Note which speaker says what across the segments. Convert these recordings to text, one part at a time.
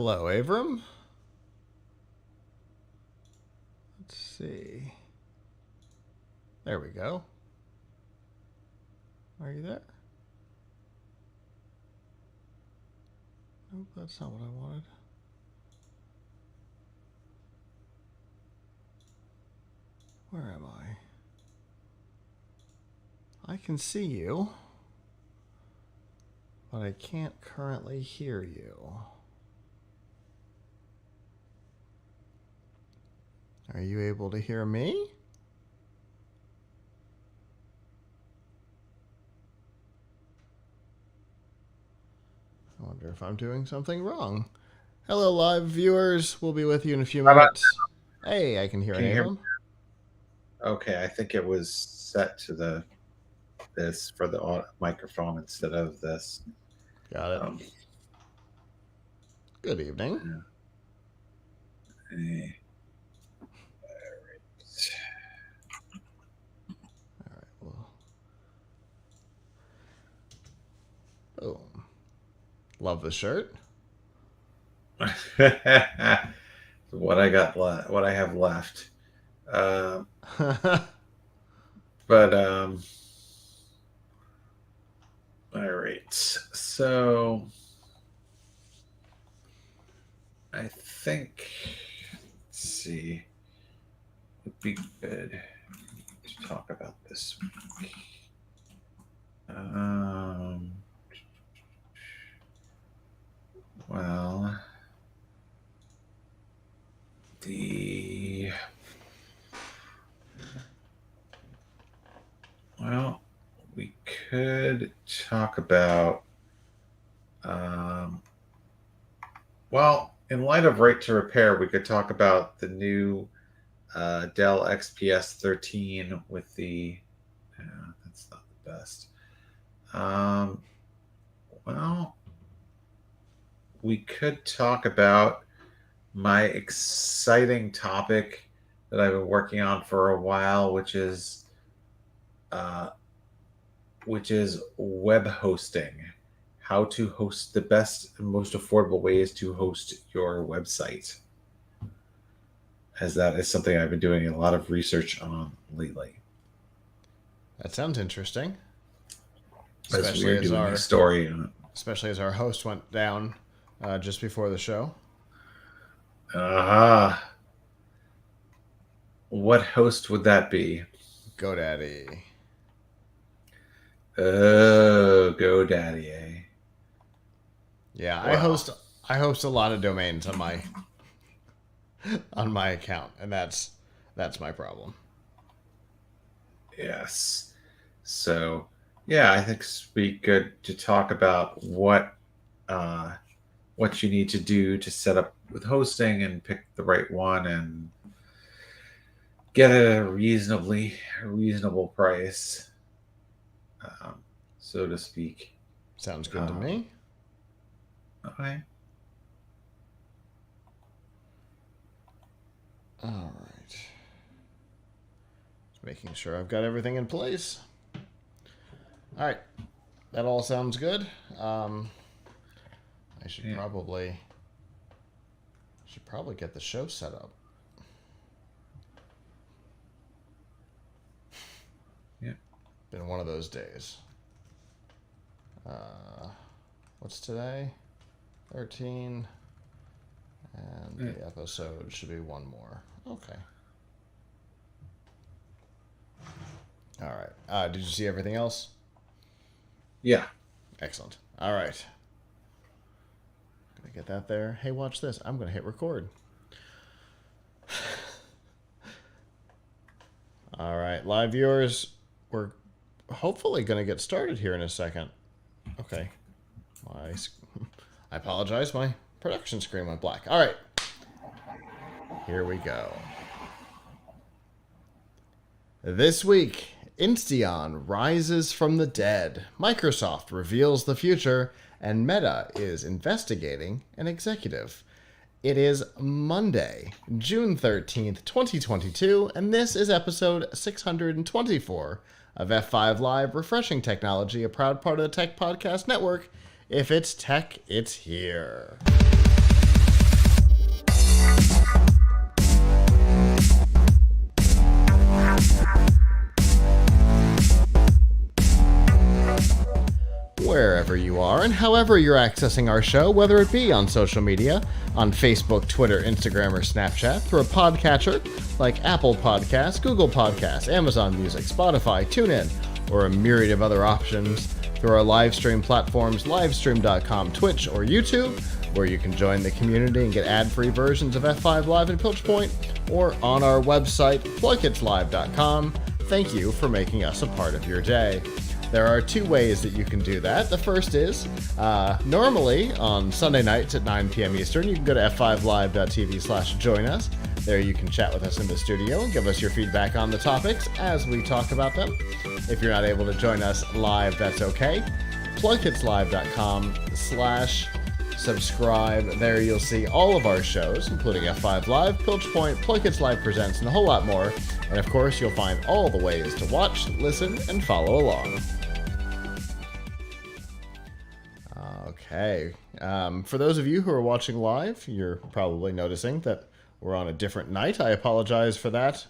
Speaker 1: Hello, Avram. Let's see. There we go. Are you there? Nope, that's not what I wanted. Where am I? I can see you, but I can't currently hear you. Are you able to hear me? I wonder if I'm doing something wrong. Hello, live viewers. We'll be with you in a few minutes. Hey, I can hear Avram.
Speaker 2: Okay, I think it was set to this for the microphone instead of this.
Speaker 1: Got it. Good evening.
Speaker 2: Hey.
Speaker 1: All right. Well. Boom. Love the shirt.
Speaker 2: What I got, what I have left. But all right. So I think, let's see, would be good to talk about this week. Well, we could talk about, in light of right to repair, we could talk about the new Dell XPS 13 with the, that's not the best. We could talk about my exciting topic that I've been working on for a while, which is web hosting. How to host the best and most affordable ways to host your website, as that is something I've been doing a lot of research on lately.
Speaker 1: That sounds interesting.
Speaker 2: Especially as our story on it.
Speaker 1: Especially as our host went down just before the show.
Speaker 2: What host would that be?
Speaker 1: GoDaddy.
Speaker 2: Oh, GoDaddy, eh?
Speaker 1: Yeah, wow. I host a lot of domains on my account, and that's my problem.
Speaker 2: Yes. So, yeah, I think it'd be good to talk about what you need to do to set up with hosting and pick the right one and get a reasonable price, so to speak.
Speaker 1: Sounds good to me.
Speaker 2: Okay.
Speaker 1: All right. Just making sure I've got everything in place. All right. That all sounds good. I should probably get the show set up.
Speaker 2: Yeah.
Speaker 1: Been one of those days. What's today? 13. And the episode should be one more. Okay. All right. Did you see everything else?
Speaker 2: Yeah.
Speaker 1: Excellent. All right. Gonna get that there. Hey, watch this. I'm gonna hit record. All right, live viewers, we're hopefully gonna get started here in a second. Okay. I apologize. My production screen went black. All right. Here we go. This week, Insteon rises from the dead. Microsoft reveals the future, and Meta is investigating an executive. It is Monday, June 13th, 2022, and this is episode 624 of F5 Live, Refreshing Technology, a proud part of the Tech Podcast Network. If it's tech, it's here. are and however you're accessing our show, whether it be on social media, on Facebook, Twitter, Instagram, or Snapchat, through a podcatcher like Apple Podcasts, Google Podcasts, Amazon Music, Spotify, TuneIn, or a myriad of other options, through our live stream platforms, livestream.com, Twitch, or YouTube, where you can join the community and get ad-free versions of F5 Live and Pilch Point, or on our website, PLUGHITZlive.com. Thank you for making us a part of your day. There are two ways that you can do that. The first is, normally on Sunday nights at 9 p.m. Eastern, you can go to f5live.tv/join us. There you can chat with us in the studio and give us your feedback on the topics as we talk about them. If you're not able to join us live, that's okay. PLUGHITZlive.com/subscribe. There you'll see all of our shows, including F5 Live, Pilch Point, PLUGHITZ Live Presents, and a whole lot more. And of course, you'll find all the ways to watch, listen, and follow along. Okay. For those of you who are watching live, you're probably noticing that we're on a different night. I apologize for that.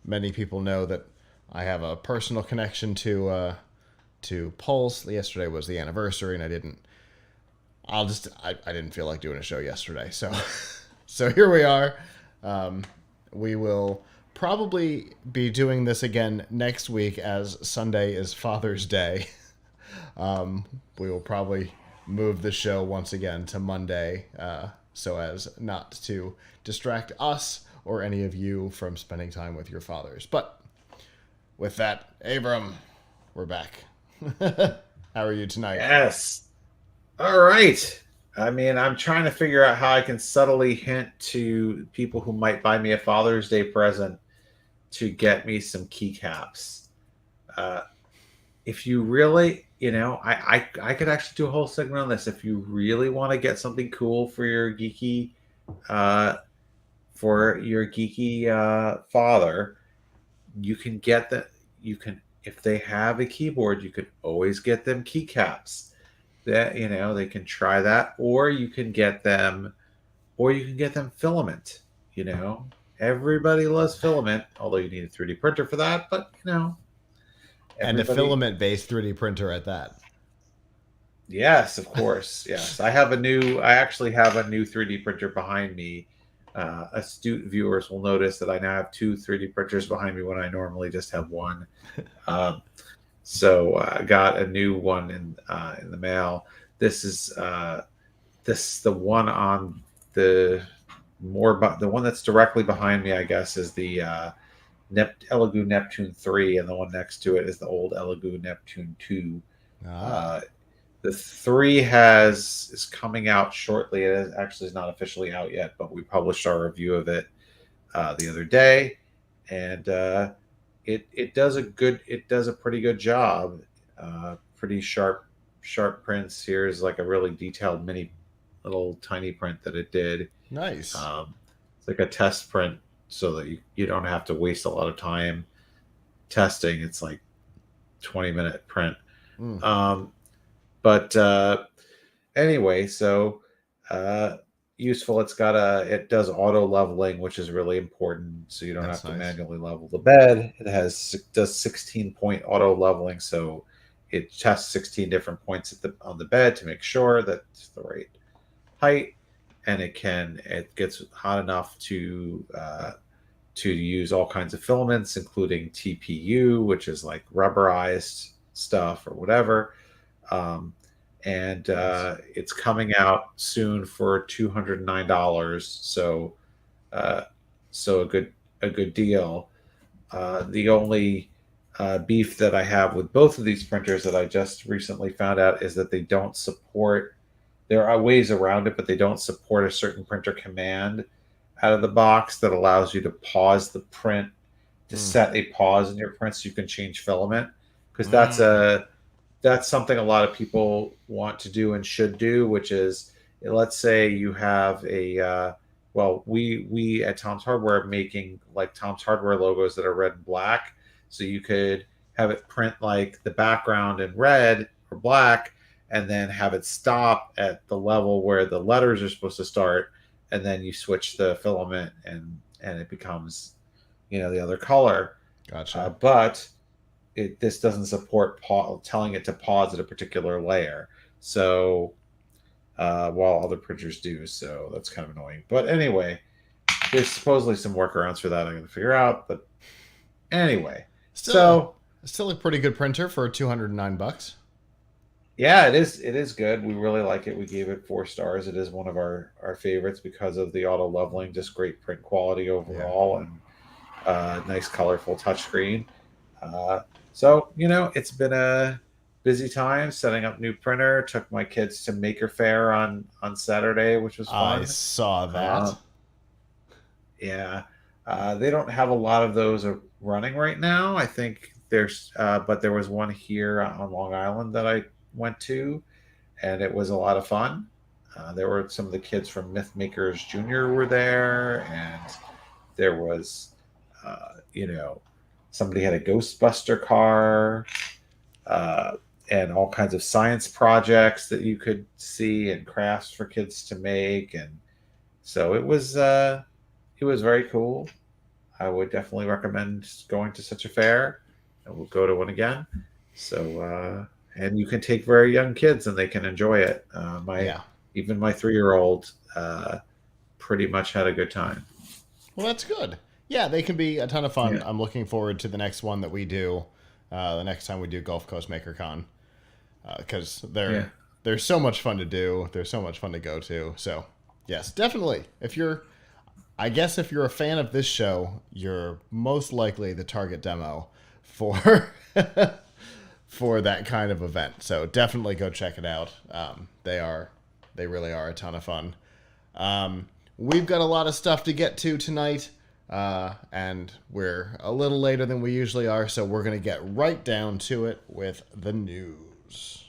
Speaker 1: Many people know that I have a personal connection to Pulse. Yesterday was the anniversary, and I didn't feel like doing a show yesterday. So here we are. We will probably be doing this again next week, as Sunday is Father's Day. We will probably move the show once again to Monday, so as not to distract us or any of you from spending time with your fathers. But with that, Abram, we're back. How are you tonight?
Speaker 2: Yes. All right. I mean, I'm trying to figure out how I can subtly hint to people who might buy me a Father's Day present to get me some keycaps. If you really, I could actually do a whole segment on this. If you really want to get something cool for your geeky, father, you can get that. You can, if they have a keyboard, you can always get them keycaps. That they can try that, or you can get them filament. Everybody loves filament, although you need a 3D printer for that. But
Speaker 1: and a filament-based 3D printer at that.
Speaker 2: Yes, of course. Yes, I actually have a new 3D printer behind me. Astute viewers will notice that I now have two 3D printers behind me when I normally just have one. So I got a new one in the mail. This is the one on the one that's directly behind me, I guess, is the Elegoo Neptune 3, and the one next to it is the old Elegoo Neptune 2. The 3 is coming out shortly. It actually is not officially out yet, but we published our review of it the other day, and it does a pretty good job. Pretty sharp prints. Here's like a really detailed mini little tiny print that it did.
Speaker 1: Nice.
Speaker 2: It's like a test print, so that you don't have to waste a lot of time testing. It's like 20-minute print. But anyway, so useful. It does auto leveling, which is really important, so you don't have to manually level the bed. It does 16-point auto leveling, so it tests 16 different points on the bed to make sure that it's the right height, and it gets hot enough to use all kinds of filaments, including TPU, which is like rubberized stuff or whatever. It's coming out soon for $209. So a good deal. The only beef that I have with both of these printers that I just recently found out is that they don't support. There are ways around it, but they don't support a certain printer command out of the box that allows you to pause the print, to set a pause in your print so you can change filament, because that's something a lot of people want to do and should do, which is, let's say you have we at Tom's Hardware are making like Tom's Hardware logos that are red and black. So you could have it print like the background in red or black, and then have it stop at the level where the letters are supposed to start, and then you switch the filament and it becomes, the other color.
Speaker 1: Gotcha.
Speaker 2: But this doesn't support telling it to pause at a particular layer. So while other printers do, so that's kind of annoying. But anyway, there's supposedly some workarounds for that I'm going to figure out. But anyway,
Speaker 1: Still a
Speaker 2: so
Speaker 1: still a pretty good printer for $209.
Speaker 2: yeah, it is. It is good. We really like it. We gave it 4 stars. It is one of our favorites because of the auto leveling, just great print quality
Speaker 1: Yeah.
Speaker 2: overall, and nice colorful touchscreen. Uh, so it's been a busy time setting up new printer. Took my kids to Maker Faire on Saturday, which was
Speaker 1: I
Speaker 2: fun.
Speaker 1: saw
Speaker 2: Uh,
Speaker 1: that.
Speaker 2: yeah, they don't have a lot of those running right now. I think but there was one here on Long Island that I went to, and it was a lot of fun. There were some of the kids from Myth Makers Junior were there, and there was, somebody had a Ghostbuster car, uh, and all kinds of science projects that you could see and crafts for kids to make, and so it was very cool. I would definitely recommend going to such a fair, and we'll go to one again. So, and you can take very young kids, and they can enjoy it. My
Speaker 1: Yeah.
Speaker 2: Even my 3-year-old pretty much had a good time.
Speaker 1: Well, that's good. Yeah, they can be a ton of fun.
Speaker 2: Yeah,
Speaker 1: I'm looking forward to the next one that we do, the next time we do Gulf Coast MakerCon, because
Speaker 2: yeah,
Speaker 1: they're so much fun to do. They're so much fun to go to. So, yes, definitely. I guess if you're a fan of this show, you're most likely the target demo for for that kind of event. So definitely go check it out. They really are a ton of fun. We've got a lot of stuff to get to tonight, and we're a little later than we usually are, so we're going to get right down to it with the news.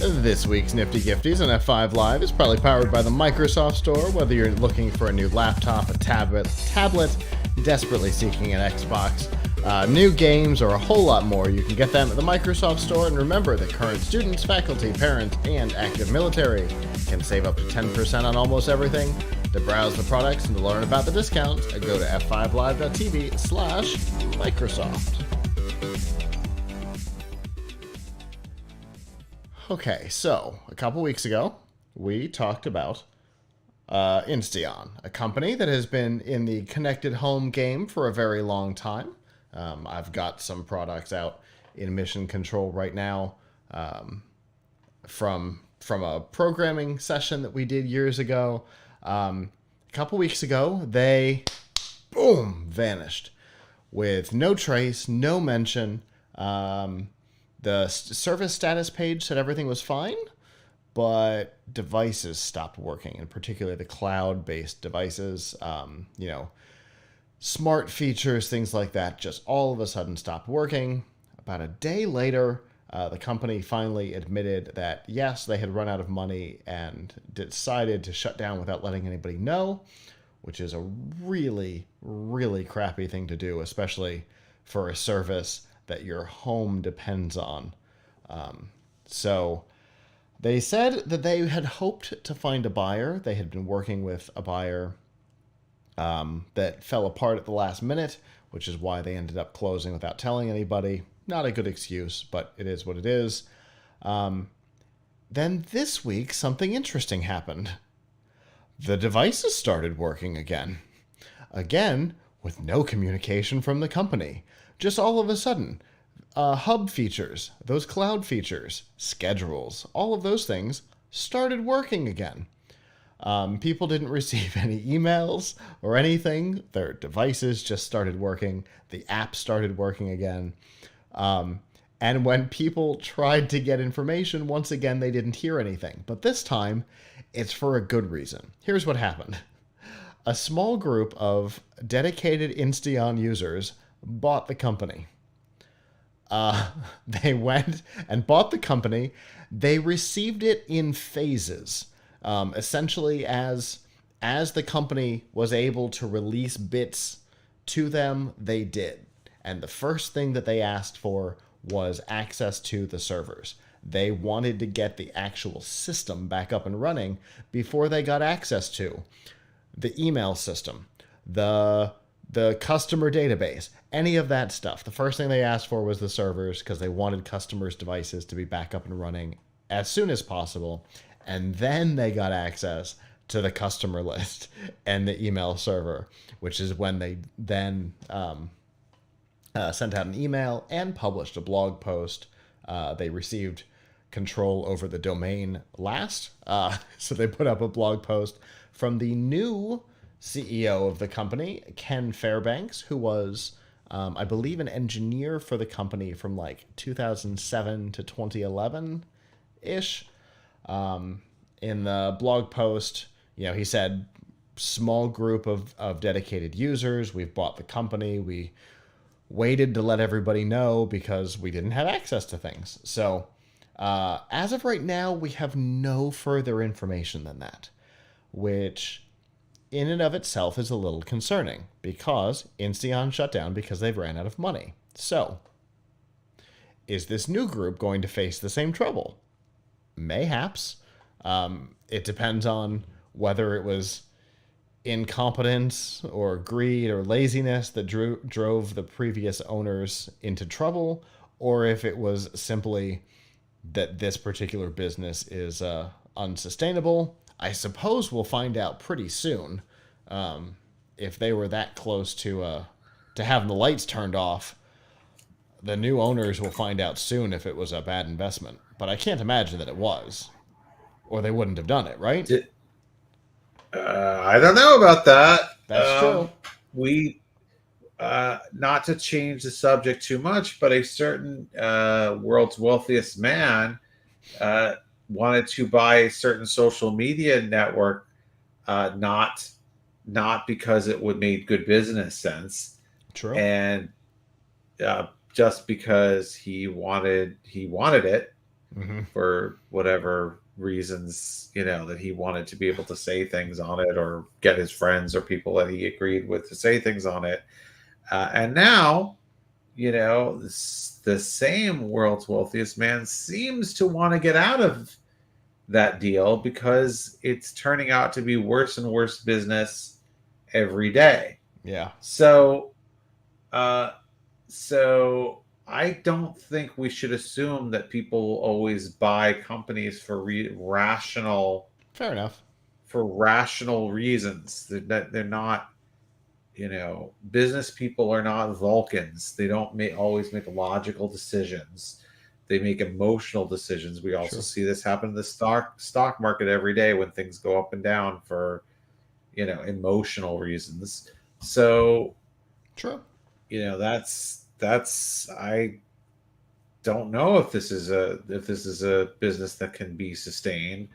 Speaker 1: This week's Nifty Gifties on F5 Live is probably powered by the Microsoft Store. Whether you're looking for a new laptop, a tablet, desperately seeking an Xbox, new games, or a whole lot more, you can get them at the Microsoft Store. And remember that current students, faculty, parents, and active military can save up to 10% on almost everything. To browse the products and to learn about the discounts, go to f5live.tv/Microsoft. Okay, so a couple weeks ago, we talked about Insteon, a company that has been in the connected home game for a very long time. I've got some products out in mission control right now, from a programming session that we did years ago. A couple weeks ago, they boom vanished with no trace, no mention. The service status page said everything was fine, but devices stopped working, in particular the cloud-based devices. Smart features, things like that, just all of a sudden stopped working. About a day later, the company finally admitted that, yes, they had run out of money and decided to shut down without letting anybody know, which is a really, really crappy thing to do, especially for a service that your home depends on. So they said that they had hoped to find a buyer. They had been working with a buyer that fell apart at the last minute, which is why they ended up closing without telling anybody. Not a good excuse, but it is what it is. Then this week, something interesting happened. The devices started working again. Again, with no communication from the company. Just all of a sudden, hub features, those cloud features, schedules, all of those things started working again. People didn't receive any emails or anything. Their devices just started working. The app started working again. And when people tried to get information, once again, they didn't hear anything. But this time, it's for a good reason. Here's what happened. A small group of dedicated Insteon users bought the company. They went and bought the company. They received it in phases. Essentially, as the company was able to release bits to them, they did. And the first thing that they asked for was access to the servers. They wanted to get the actual system back up and running before they got access to the email system, the customer database, any of that stuff. The first thing they asked for was the servers because they wanted customers' devices to be back up and running as soon as possible. And then they got access to the customer list and the email server, which is when they then sent out an email and published a blog post. They received control over the domain last. So they put up a blog post from the new CEO of the company, Ken Fairbanks, who was, I believe, an engineer for the company from like 2007 to 2011-ish. In the blog post, he said, small group of dedicated users. We've bought the company. We waited to let everybody know because we didn't have access to things. So as of right now, we have no further information than that, which in and of itself is a little concerning because Insteon shut down because they've ran out of money. So is this new group going to face the same trouble? Mayhaps. It depends on whether it was incompetence or greed or laziness that drove the previous owners into trouble, or if it was simply that this particular business is unsustainable. I suppose we'll find out pretty soon. If they were that close to having the lights turned off, the new owners will find out soon if it was a bad investment. But I can't imagine that it was, or they wouldn't have done it, right?
Speaker 2: I don't know about that.
Speaker 1: That's true.
Speaker 2: We, not to change the subject too much, but a certain world's wealthiest man wanted to buy a certain social media network, not because it would make good business sense.
Speaker 1: True.
Speaker 2: And just because he wanted it for whatever reasons, that he wanted to be able to say things on it or get his friends or people that he agreed with to say things on it. And now, the same world's wealthiest man seems to want to get out of that deal because it's turning out to be worse and worse business every day.
Speaker 1: Yeah.
Speaker 2: So I don't think we should assume that people always buy companies for rational.
Speaker 1: Fair enough.
Speaker 2: For rational reasons. They're not, business people are not Vulcans. They don't always make logical decisions. They make emotional decisions. We also see this happen in the stock market every day when things go up and down for, emotional reasons. So,
Speaker 1: true.
Speaker 2: That's I don't know if this is a business that can be sustained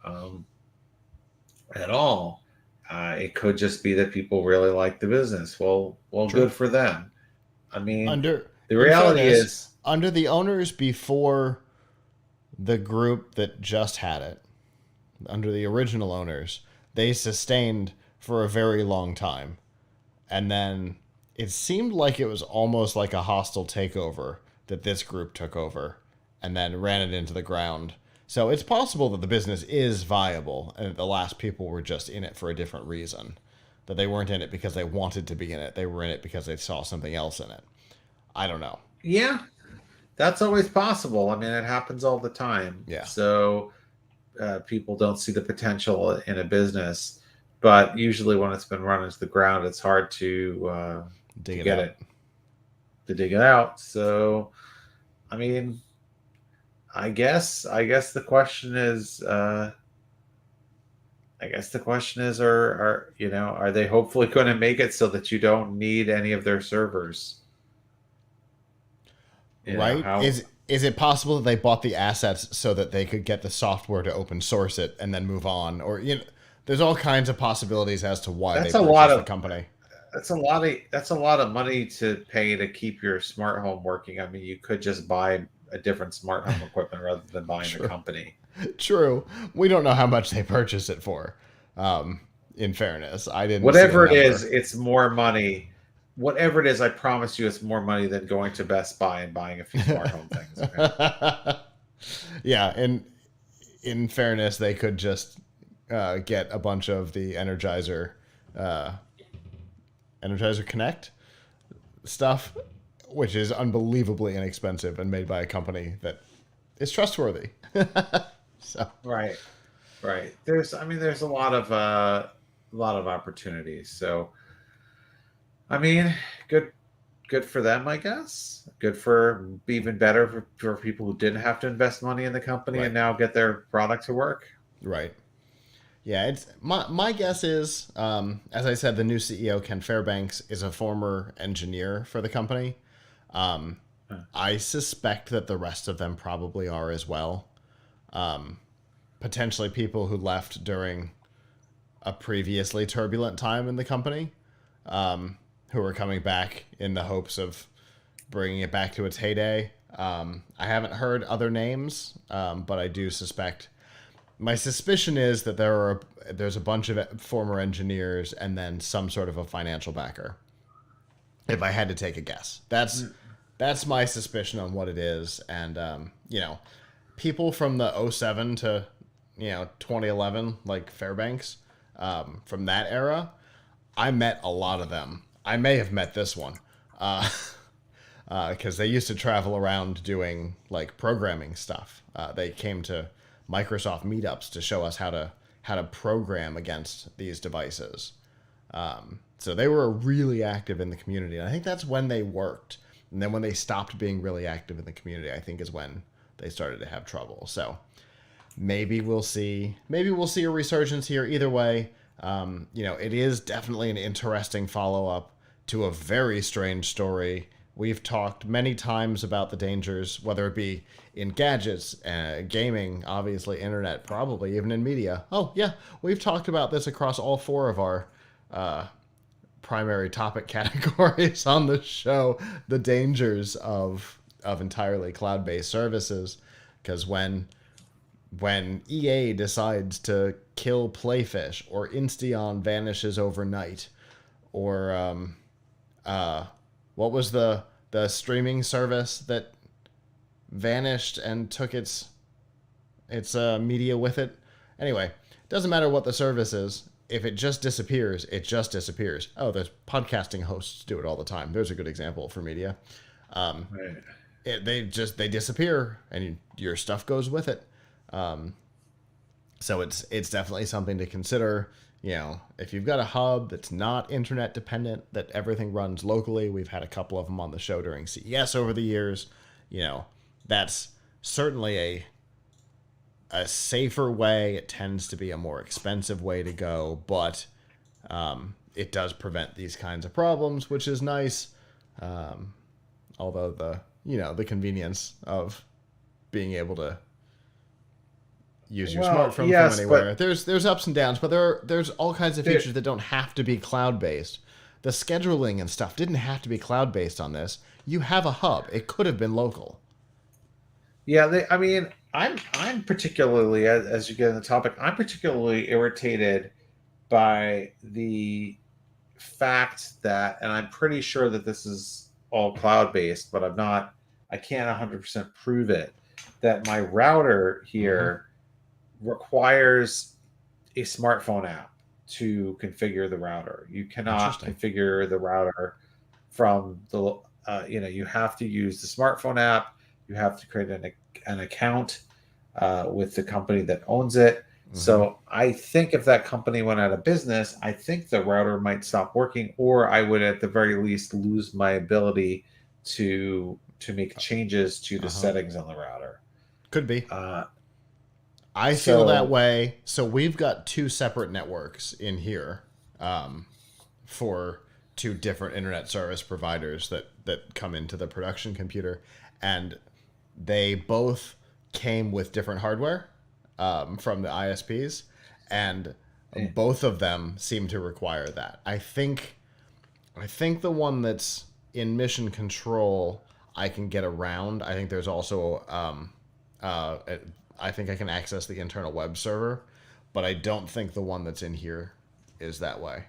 Speaker 2: at all. It could just be that people really like the business. Well, true. Good for them. I mean, the reality is,
Speaker 1: under the owners before the group that just had it, under the original owners, they sustained for a very long time. And then it seemed like it was almost like a hostile takeover that this group took over and then ran it into the ground. So it's possible that the business is viable and that the last people were just in it for a different reason. That they weren't in it because they wanted to be in it. They were in it because they saw something else in it. I don't know.
Speaker 2: Yeah, that's always possible. I mean, it happens all the time.
Speaker 1: Yeah.
Speaker 2: So people don't see the potential in a business. But usually when it's been run into the ground, it's hard to dig it out. So, I mean, I guess the question is, are they hopefully going to make it so that you don't need any of their servers?
Speaker 1: Right? Is it possible that they bought the assets so that they could get the software to open source it and then move on? Or there's all kinds of possibilities as to why they purchased the company.
Speaker 2: That's a lot of money to pay to keep your smart home working. I mean, you could just buy a different smart home equipment rather than buying the company.
Speaker 1: True. We don't know how much they purchased it for. In fairness, I didn't.
Speaker 2: Whatever it is, it's more money. Whatever it is, I promise you, it's more money than going to Best Buy and buying a few smart home things. Okay?
Speaker 1: Yeah, and in fairness, they could just get a bunch of the uh, Energizer Connect stuff, which is unbelievably inexpensive and made by a company that is trustworthy. So
Speaker 2: Right. Right. There's a lot of opportunities. So, I mean, good good for them, I guess. Good for even better for people who didn't have to invest money in the company and
Speaker 1: right,
Speaker 2: now get their product to work.
Speaker 1: right. Yeah, it's my guess is, as I said, the new CEO Ken Fairbanks is a former engineer for the company. Um,
Speaker 2: Huh.
Speaker 1: I suspect that the rest of them probably are as well. Potentially people who left during a previously turbulent time in the company, who are coming back in the hopes of bringing it back to its heyday. I haven't heard other names, but I do suspect. My suspicion is that there's a bunch of former engineers and then some sort of a financial backer. If I had to take a guess, that's my suspicion on what it is. And people from the '07 to 2011, like Fairbanks, from that era, I met a lot of them. I may have met this one. Because they used to travel around doing like programming stuff. They came to Microsoft meetups to show us how to program against these devices. So they were really active in the community, and I think that's when they worked. And then when they stopped being really active in the community, I think is when they started to have trouble. So maybe we'll see a resurgence here. Either way, it is definitely an interesting follow up to a very strange story. We've talked many times about the dangers, whether it be in gadgets, gaming, obviously, internet, probably even in media. Oh, yeah, we've talked about this across all four of our uh, primary topic categories on the show, the dangers of entirely cloud based services. Because when EA decides to kill Playfish, or Insteon vanishes overnight, or what was the streaming service that vanished and took its media with it? Anyway, doesn't matter what the service is. If it just disappears, it just disappears. Oh, there's podcasting hosts do it all the time. There's a good example for media.
Speaker 2: Right.
Speaker 1: They disappear, and your stuff goes with it. So it's definitely something to consider. If you've got a hub that's not internet dependent, that everything runs locally. We've had a couple of them on the show during CES over the years. That's certainly a safer way. It tends to be a more expensive way to go, but it does prevent these kinds of problems, which is nice. Although the convenience of being able to use your
Speaker 2: Well,
Speaker 1: smartphone from
Speaker 2: yes,
Speaker 1: anywhere.
Speaker 2: but
Speaker 1: There's ups and downs, but there's all kinds of
Speaker 2: there,
Speaker 1: features that don't have to be cloud based. The scheduling and stuff didn't have to be cloud based on this. You have a hub. It could have been local.
Speaker 2: yeah, I'm particularly as you get in the topic, I'm particularly irritated by the fact that, and I'm pretty sure that this is all cloud based, but I can't 100% prove it, that my router
Speaker 1: Mm-hmm.
Speaker 2: here requires a smartphone app to configure the router. You cannot
Speaker 1: Interesting.
Speaker 2: configure the router from you have to use the smartphone app. You have to create an account with the company that owns it.
Speaker 1: Mm-hmm.
Speaker 2: So I think if that company went out of business, I think the router might stop working, or I would at the very least lose my ability to make changes to the
Speaker 1: Uh huh.
Speaker 2: settings on the router.
Speaker 1: Could be.
Speaker 2: Uh,
Speaker 1: I feel that
Speaker 2: so
Speaker 1: way. So we've got two separate networks in here, for two different internet service providers that come into the production computer, and they both came with different hardware, from the ISPs, and
Speaker 2: eh,
Speaker 1: both of them seem to require that. I think the one that's in mission control I can get around. I think there's also uh, I think I can access the internal web server, but I don't think the one that's in here is that way.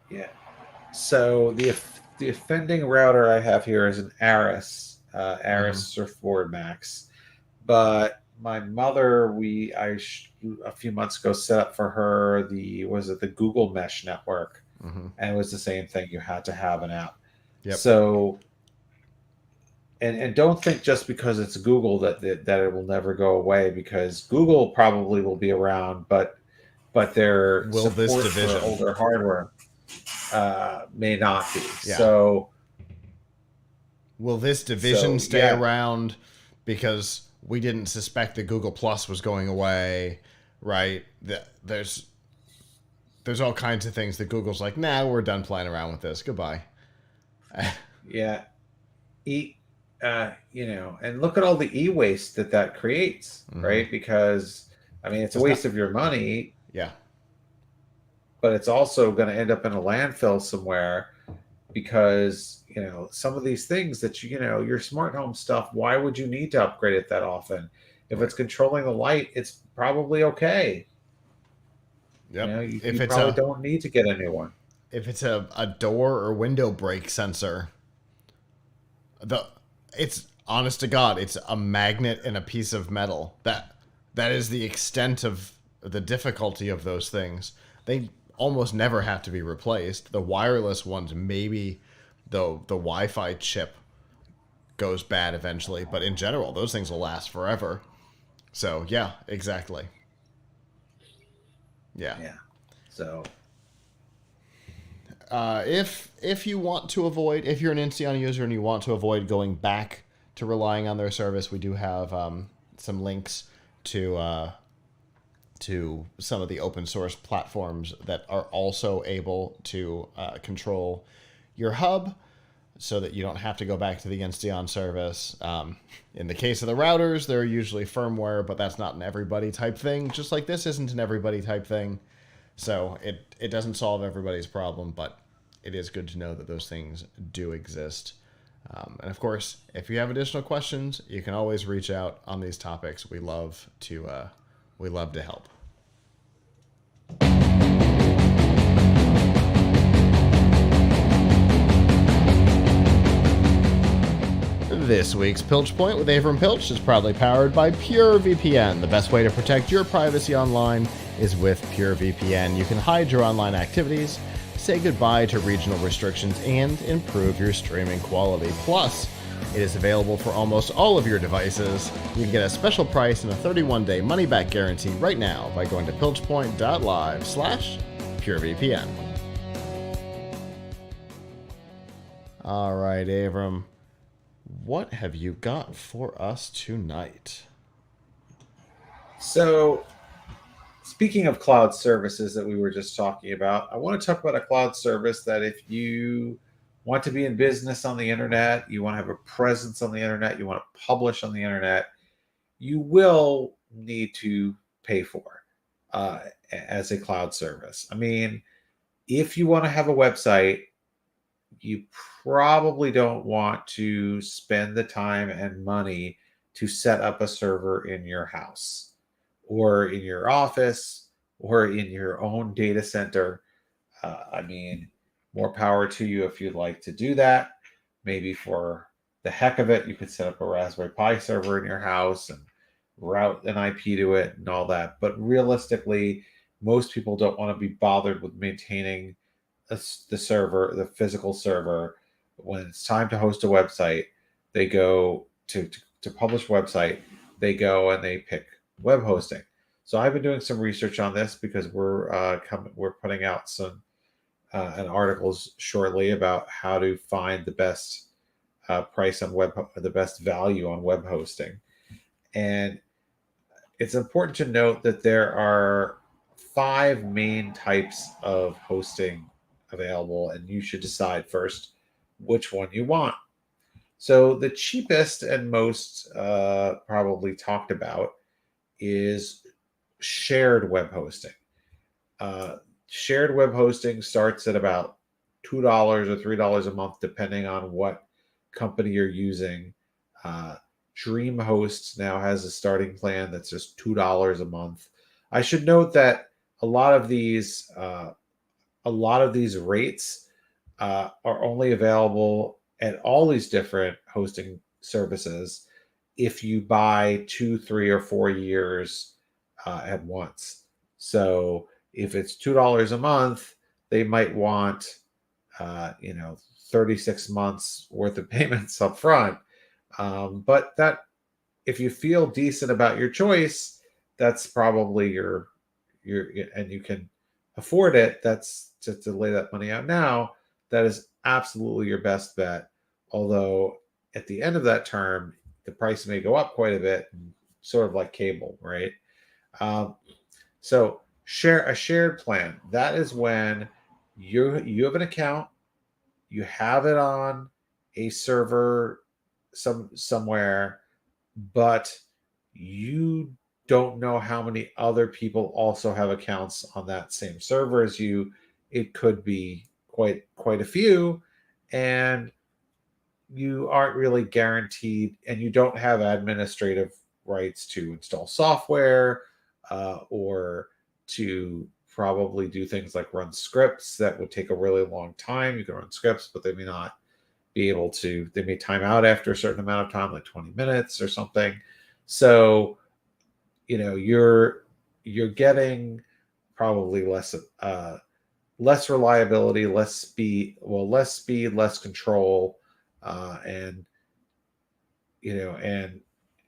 Speaker 2: yeah. So the offending router I have here is an Aris
Speaker 1: Mm-hmm.
Speaker 2: Surfboard Max, But my mother, a few months ago set up for her the Google Mesh network,
Speaker 1: Mm-hmm.
Speaker 2: and it was the same thing. You had to have an app.
Speaker 1: Yep.
Speaker 2: So, and don't think just because it's Google that it will never go away, because Google probably will be around, but their
Speaker 1: Will this
Speaker 2: support for
Speaker 1: division?
Speaker 2: older hardware may not be.
Speaker 1: Yeah.
Speaker 2: So,
Speaker 1: Will this division
Speaker 2: so
Speaker 1: stay
Speaker 2: yeah,
Speaker 1: around because we didn't suspect that Google Plus was going away, right? There's all kinds of things that Google's like, nah, we're done playing around with this. Goodbye.
Speaker 2: yeah, e, and look at all the e-waste that creates,
Speaker 1: Mm-hmm.
Speaker 2: right? Because I mean, it's a
Speaker 1: It's not.
Speaker 2: waste of your money,
Speaker 1: Yeah.
Speaker 2: but it's also going to end up in a landfill somewhere, because some of these things that your smart home stuff, why would you need to upgrade it that often? If
Speaker 1: Right.
Speaker 2: it's controlling the light, it's probably okay.
Speaker 1: Yep.
Speaker 2: You probably don't need to get a new one.
Speaker 1: If it's a door or window break sensor, the it's honest to God, it's a magnet and a piece of metal. That is the extent of the difficulty of those things. They almost never have to be replaced. The wireless ones, maybe the Wi-Fi chip goes bad eventually, but in general, those things will last forever. So yeah, exactly. Yeah.
Speaker 2: Yeah. So
Speaker 1: If you want to avoid, if you're an Insteon user and you want to avoid going back to relying on their service, we do have some links to some of the open source platforms that are also able to control your hub, so that you don't have to go back to the Insteon service. In the case of the routers, they're usually firmware, but that's not an everybody type thing. Just like this isn't an everybody type thing. So it doesn't solve everybody's problem, but it is good to know that those things do exist. And of course, if you have additional questions, you can always reach out on these topics. We love to help. This week's Pilch Point with Avram Pilch is proudly powered by PureVPN. The best way to protect your privacy online is with PureVPN. You can hide your online activities, say goodbye to regional restrictions, and improve your streaming quality. Plus, it is available for almost all of your devices. You can get a special price and a 31-day money-back guarantee right now by going to pilchpoint.live/PureVPN. All right, Avram. What have you got for us tonight?
Speaker 2: so speaking of cloud services that we were just talking about, I want to talk about a cloud service that if you want to be in business on the internet, you want to have a presence on the internet, you want to publish on the internet, you will need to pay for as a cloud service. I mean, if you want to have a website, you probably don't want to spend the time and money to set up a server in your house or in your office or in your own data center. I mean, more power to you if you'd like to do that. Maybe for the heck of it, you could set up a Raspberry Pi server in your house and route an IP to it and all that. But realistically, most people don't want to be bothered with maintaining the server, the physical server. When it's time to host a website, they go to publish website, they go and they pick web hosting. So I've been doing some research on this because we're putting out some an articles shortly about how to find the best price on the best value on web hosting. And it's important to note that there are five main types of hosting available, and you should decide first which one you want. So, the cheapest and most probably talked about is shared web hosting. Uh, Shared web hosting starts at about $2 or $3 a month, depending on what company you're using. Uh, DreamHost now has a starting plan that's just $2 a month. I should note that a lot of these uh, a lot of these rates are only available at all these different hosting services if you buy 2, 3, or 4 years at once. So if it's $2 a month, they might want 36 months worth of payments up front. But that, if you feel decent about your choice, that's probably your and you can afford it. That's to lay that money out now. That is absolutely your best bet. Although at the end of that term, the price may go up quite a bit, sort of like cable, right? Um, so share a shared plan. That is when you have an account, you have it on a server somewhere, but you don't know how many other people also have accounts on that same server as you. It could be quite a few, and you aren't really guaranteed, and you don't have administrative rights to install software or to probably do things like run scripts that would take a really long time. You can run scripts, but they may not be able to, they may time out after a certain amount of time, like 20 minutes or something. So, you're getting probably less reliability, less speed, less control, and and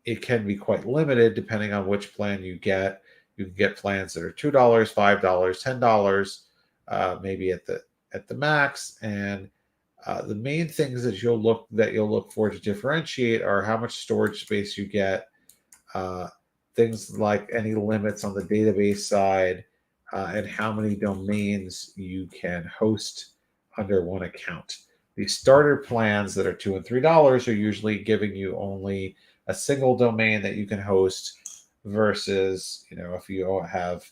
Speaker 2: it can be quite limited depending on which plan you get. You can get plans that are $2, $5, $10, maybe at the max. And the main things that you'll look for to differentiate are how much storage space you get, uh, things like any limits on the database side, and how many domains you can host under one account. The starter plans that are $2 and $3 are usually giving you only a single domain that you can host, versus if you have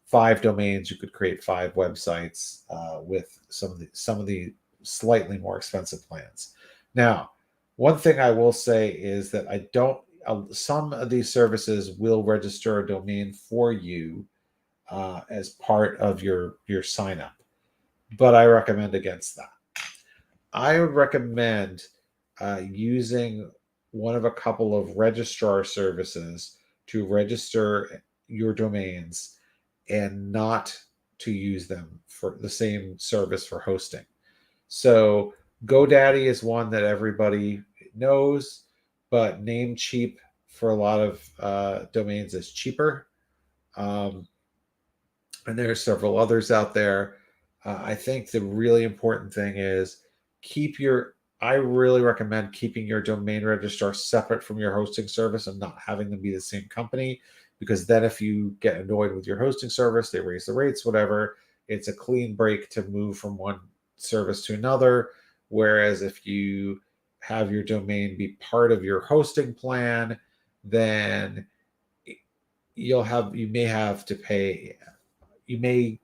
Speaker 2: 5 domains, you could create 5 websites with some of the slightly more expensive plans. Now, one thing I will say is that I don't. Some of these services will register a domain for you as part of your sign up, but I recommend against that. I would recommend using one of a couple of registrar services to register your domains, and not to use them for the same service for hosting. So GoDaddy is one that everybody knows, but Namecheap for a lot of domains is cheaper. Um, and there are several others out there. I think the really important thing is keep your. I really recommend keeping your domain registrar separate from your hosting service and not having them be the same company, because then if you get annoyed with your hosting service, they raise the rates, whatever. It's a clean break to move from one service to another. Whereas if you have your domain be part of your hosting plan, then you may have to pay, you may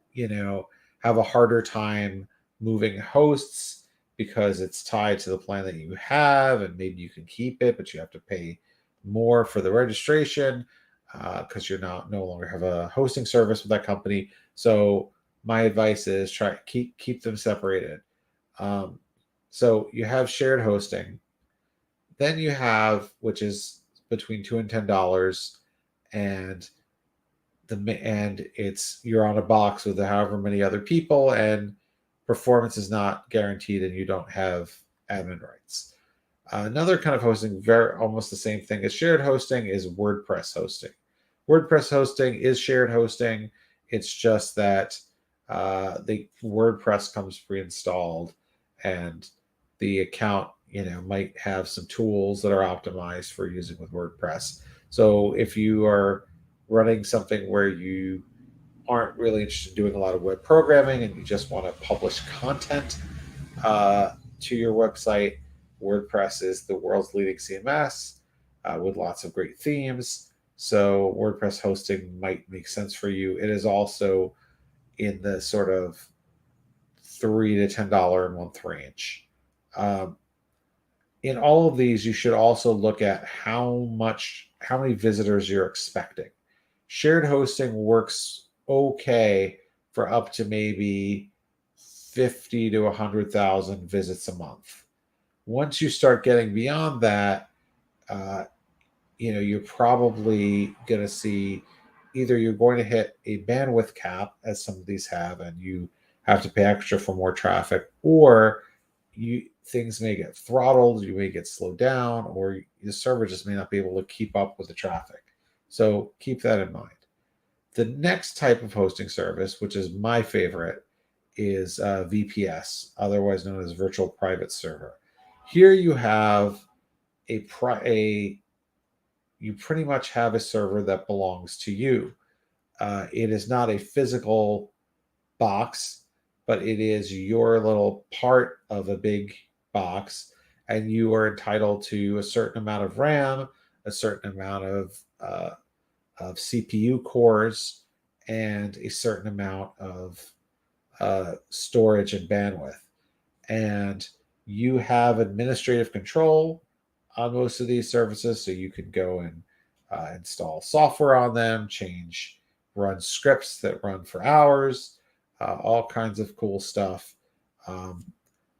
Speaker 2: have a harder time moving hosts because it's tied to the plan that you have, and maybe you can keep it, but you have to pay more for the registration because you're no longer have a hosting service with that company. So my advice is try keep them separated. um, so you have shared hosting, then you have, which is between $2 and $10, and it's, you're on a box with however many other people, and performance is not guaranteed, and you don't have admin rights. Another kind of hosting, very almost the same thing as shared hosting, is WordPress hosting. WordPress hosting is shared hosting. It's just that the WordPress comes pre-installed, and the account might have some tools that are optimized for using with WordPress. So if you are running something where you aren't really interested in doing a lot of web programming and you just want to publish content to your website, WordPress is the world's leading CMS with lots of great themes. So WordPress hosting might make sense for you. It is also in the sort of $3 to $10 a month range. Um, in all of these, you should also look at how many visitors you're expecting. Shared hosting works okay for up to maybe 50 to 100,000 visits a month. Once you start getting beyond that, uh, you're probably going to see either you're going to hit a bandwidth cap, as some of these have, and you have to pay extra for more traffic, or things may get throttled, you may get slowed down, or the server just may not be able to keep up with the traffic. So keep that in mind. The next type of hosting service, which is my favorite, is VPS, otherwise known as Virtual Private Server. Here you have a you pretty much have a server that belongs to you. It is not a physical box, but it is your little part of a big box, and you are entitled to a certain amount of RAM, a certain amount of CPU cores, and a certain amount of storage and bandwidth. And you have administrative control on most of these services, so you can go and install software on them, run scripts that run for hours, all kinds of cool stuff. Um,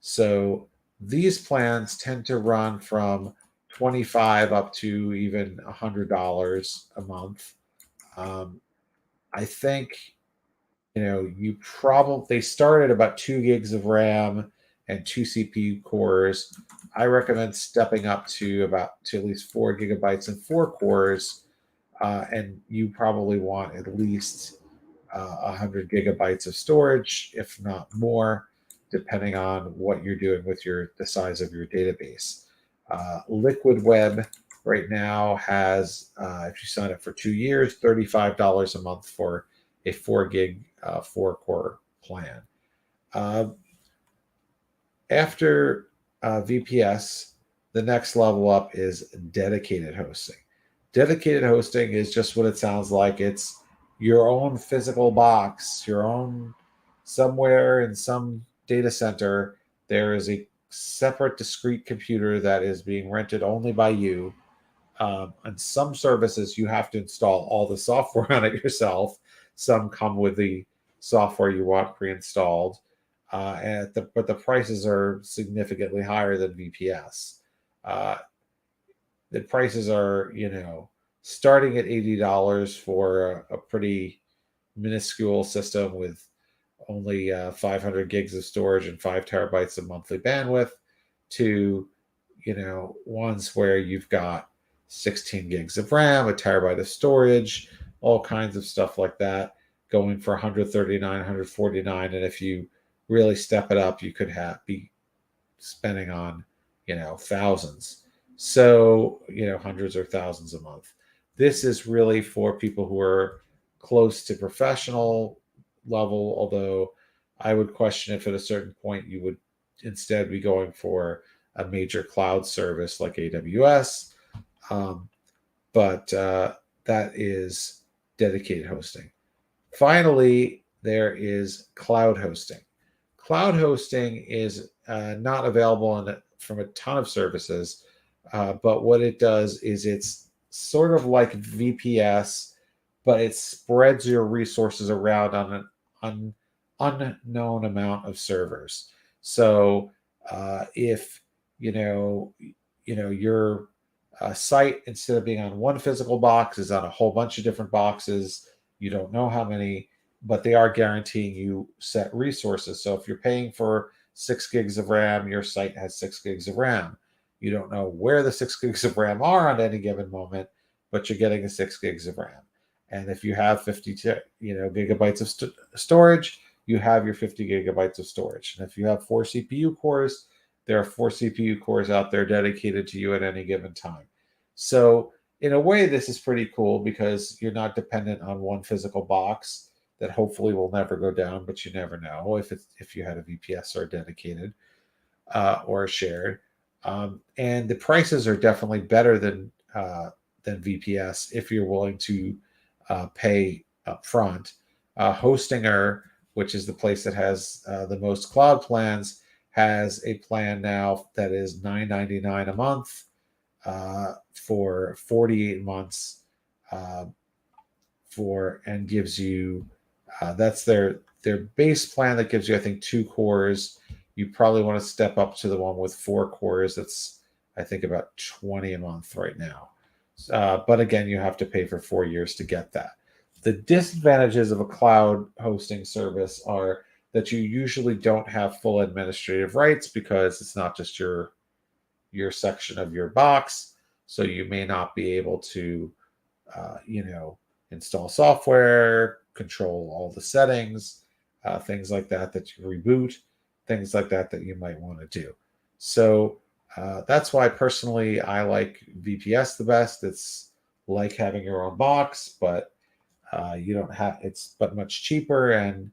Speaker 2: so these plans tend to run from 25 up to even $100 a month. Um, I think you probably they start at about 2 gigs of RAM and two CPU cores. I recommend stepping up to at least 4 gigabytes and four cores, and you probably want at least 100 gigabytes of storage, if not more, depending on what you're doing with the size of your database. Liquid Web right now has, if you sign up for 2 years, $35 a month for a 4 gig, 4 core plan. Uh, After VPS, the next level up is dedicated hosting. Dedicated hosting is just what it sounds like. It's your own physical box, your own somewhere in some data center. There is a separate, discrete computer that is being rented only by you. On some services, you have to install all the software on it yourself. Some come with the software you want pre-installed, but the prices are significantly higher than VPS. Uh, the prices are, starting at $80 for a pretty minuscule system with only 500 gigs of storage and 5 terabytes of monthly bandwidth, to ones where you've got 16 gigs of RAM, a terabyte of storage, all kinds of stuff like that, going for 139, 149. And if you really step it up, you could be spending on, thousands. So, hundreds or thousands a month. This is really for people who are close to professional level, although I would question if at a certain point you would instead be going for a major cloud service like AWS. But that is dedicated hosting. Finally, there is cloud hosting. Cloud hosting is not available from a ton of services, but what it does is it's sort of like VPS, but it spreads your resources around on an unknown amount of servers. So if your site, instead of being on one physical box, is on a whole bunch of different boxes, you don't know how many, but they are guaranteeing you set resources. So if you're paying for 6 gigs of RAM, your site has 6 gigs of RAM. You don't know where the 6 gigs of RAM are on any given moment, but you're getting the 6 gigs of RAM. And if you have 50 gigabytes of storage, you have your 50 gigabytes of storage. And if you have 4 CPU cores, there are 4 CPU cores out there dedicated to you at any given time. So in a way, this is pretty cool because you're not dependent on one physical box that hopefully will never go down, but you never know if you had a VPS or dedicated or shared. And the prices are definitely better than VPS if you're willing to pay up front. Hostinger, which is the place that has the most cloud plans, has a plan now that is $9.99 a month for 48 months, and gives you that's their base plan that gives you, I think, 2 cores. You probably want to step up to the one with 4 cores. That's, I think, about 20 a month right now. But again, you have to pay for 4 years to get that. The disadvantages of a cloud hosting service are that you usually don't have full administrative rights because it's not just your section of your box. So you may not be able to, install software, control all the settings, things like that that you reboot, things like that that you might want to do. So that's why personally I like VPS the best. It's like having your own box, but you don't have it's but much cheaper, and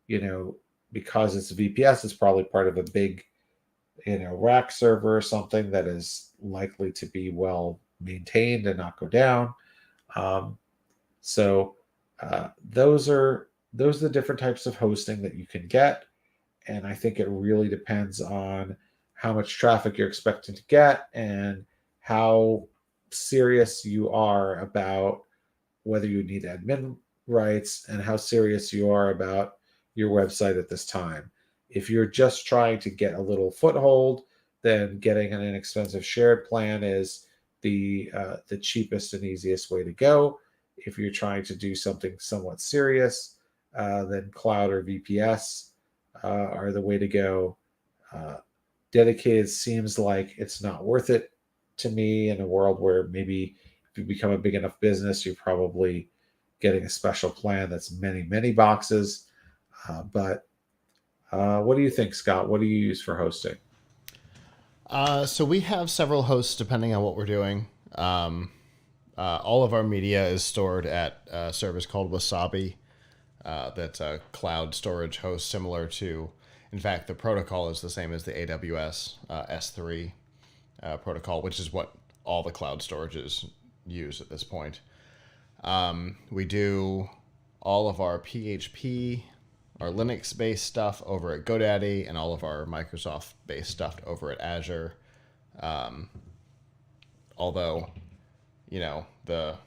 Speaker 2: you know because it's VPS, it's probably part of a big rack server or something that is likely to be well maintained and not go down. Um, so those are the different types of hosting that you can get, and I think it really depends on how much traffic you're expecting to get and how serious you are about whether you need admin rights and how serious you are about your website at this time. If you're just trying to get a little foothold, then getting an inexpensive shared plan is the cheapest and easiest way to go. If you're trying to do something somewhat serious, then cloud or VPS are the way to go. Uh, Dedicated seems like it's not worth it to me in a world where maybe if you become a big enough business, you're probably getting a special plan that's many, many boxes. But what do you think, Scott? What do you use for hosting?
Speaker 1: So we have several hosts depending on what we're doing. All of our media is stored at a service called Wasabi. That's a cloud storage host similar to, in fact, the protocol is the same as the AWS S3 protocol, which is what all the cloud storages use at this point. We do all of our PHP, our Linux-based stuff over at GoDaddy, and all of our Microsoft-based stuff over at Azure. Although, the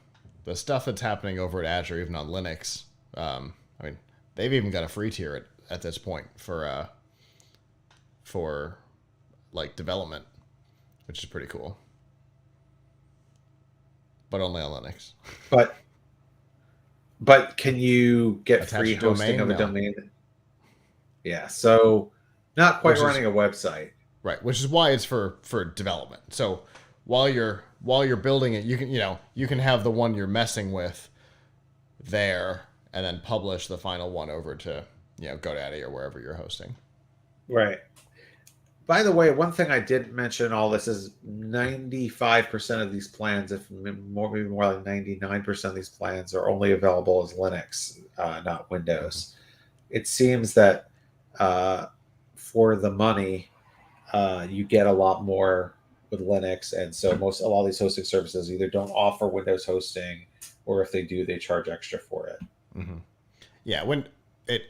Speaker 1: stuff that's happening over at Azure, even on Linux, I mean, they've even got a free tier at this point for like development, which is pretty cool. But only on Linux.
Speaker 2: But can you get
Speaker 1: Attach
Speaker 2: free
Speaker 1: a domain?
Speaker 2: hosting of a
Speaker 1: No.
Speaker 2: domain? Yeah, so not quite
Speaker 1: Which is
Speaker 2: running a website.
Speaker 1: right, which is why it's for development. So while you're building it, you can have the one you're messing with there, and then publish the final one over to GoDaddy or wherever you're hosting.
Speaker 2: Right. By the way, one thing I didn't mention in all this is 95% of these plans, if more, maybe more like 99% of these plans, are only available as Linux, not Windows. It seems that for the money, you get a lot more with Linux, and so a lot of these hosting services either don't offer Windows hosting, or if they do, they charge extra for it.
Speaker 1: Mm-hmm. Yeah, when it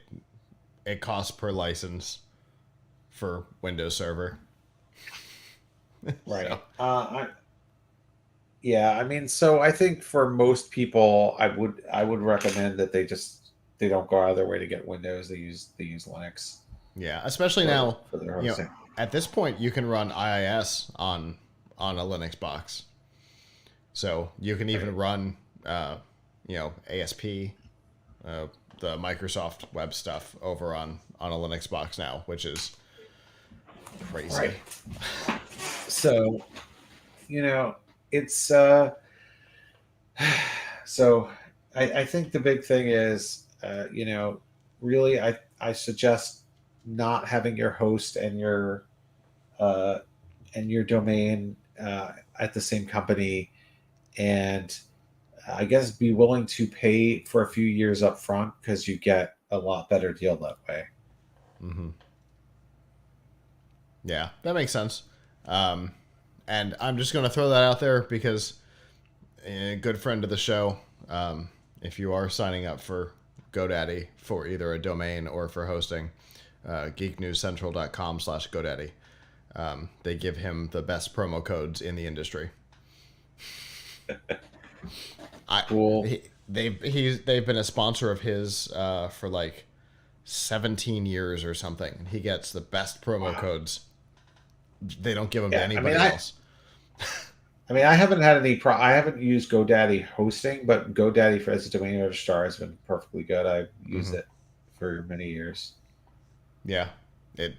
Speaker 1: costs per license for Windows Server.
Speaker 2: Right.
Speaker 1: So.
Speaker 2: I mean, so I think for most people, I would recommend that they don't go out of their way to get Windows. They use Linux.
Speaker 1: Yeah, especially now,
Speaker 2: For their hosting.
Speaker 1: at this point, you can run IIS on a Linux box. So you can even run, ASP, the Microsoft web stuff over on a Linux box now, which is crazy.
Speaker 2: Right. So, it's so I think the big thing is, really I suggest not having your host and your domain at the same company, and I guess be willing to pay for a few years up front because you get a lot better deal that way.
Speaker 1: Mm-hmm. Yeah, that makes sense. And I'm just going to throw that out there because a good friend of the show, if you are signing up for GoDaddy for either a domain or for hosting, geeknewscentral.com/GoDaddy, they give him the best promo codes in the industry.
Speaker 2: Cool.
Speaker 1: They've been a sponsor of his for like 17 years or something. He gets the best promo codes. They don't give them to anybody else.
Speaker 2: I mean, I haven't had any I haven't used GoDaddy hosting, but GoDaddy for as a domain registrar has been perfectly good. I've used
Speaker 1: Hmm.
Speaker 2: it for many years.
Speaker 1: Yeah, it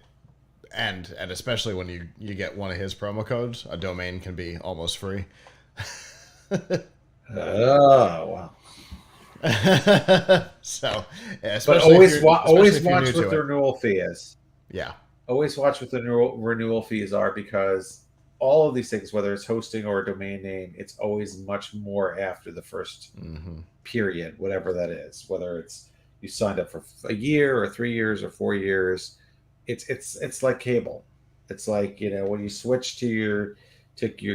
Speaker 1: and especially when you get one of his promo codes, a domain can be almost free.
Speaker 2: Oh wow!
Speaker 1: So,
Speaker 2: But
Speaker 1: especially
Speaker 2: always
Speaker 1: if you're new
Speaker 2: watch what
Speaker 1: to
Speaker 2: the
Speaker 1: it.
Speaker 2: renewal fee is.
Speaker 1: Yeah.
Speaker 2: Always watch what the renewal fees are, because all of these things, whether it's hosting or a domain name, it's always much more after the first
Speaker 1: Hmm.
Speaker 2: period, whatever that is. Whether it's you signed up for a year or 3 years or 4 years, it's like cable. It's like, when you switch to your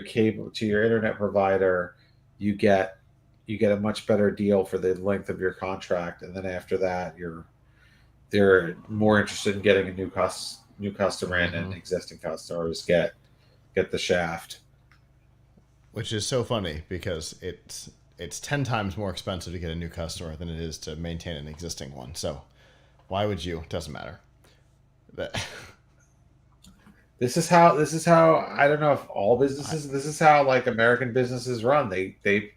Speaker 2: cable, to your internet provider, you get you get a much better deal for the length of your contract, and then after that, they're more interested in getting a new customer in,
Speaker 1: Hmm.
Speaker 2: and existing customers get the shaft.
Speaker 1: Which is so funny because it's 10 times more expensive to get a new customer than it is to maintain an existing one. So why would you? Doesn't matter. That,
Speaker 2: This is how I don't know if all
Speaker 1: I
Speaker 2: businesses, this is how like American businesses run. They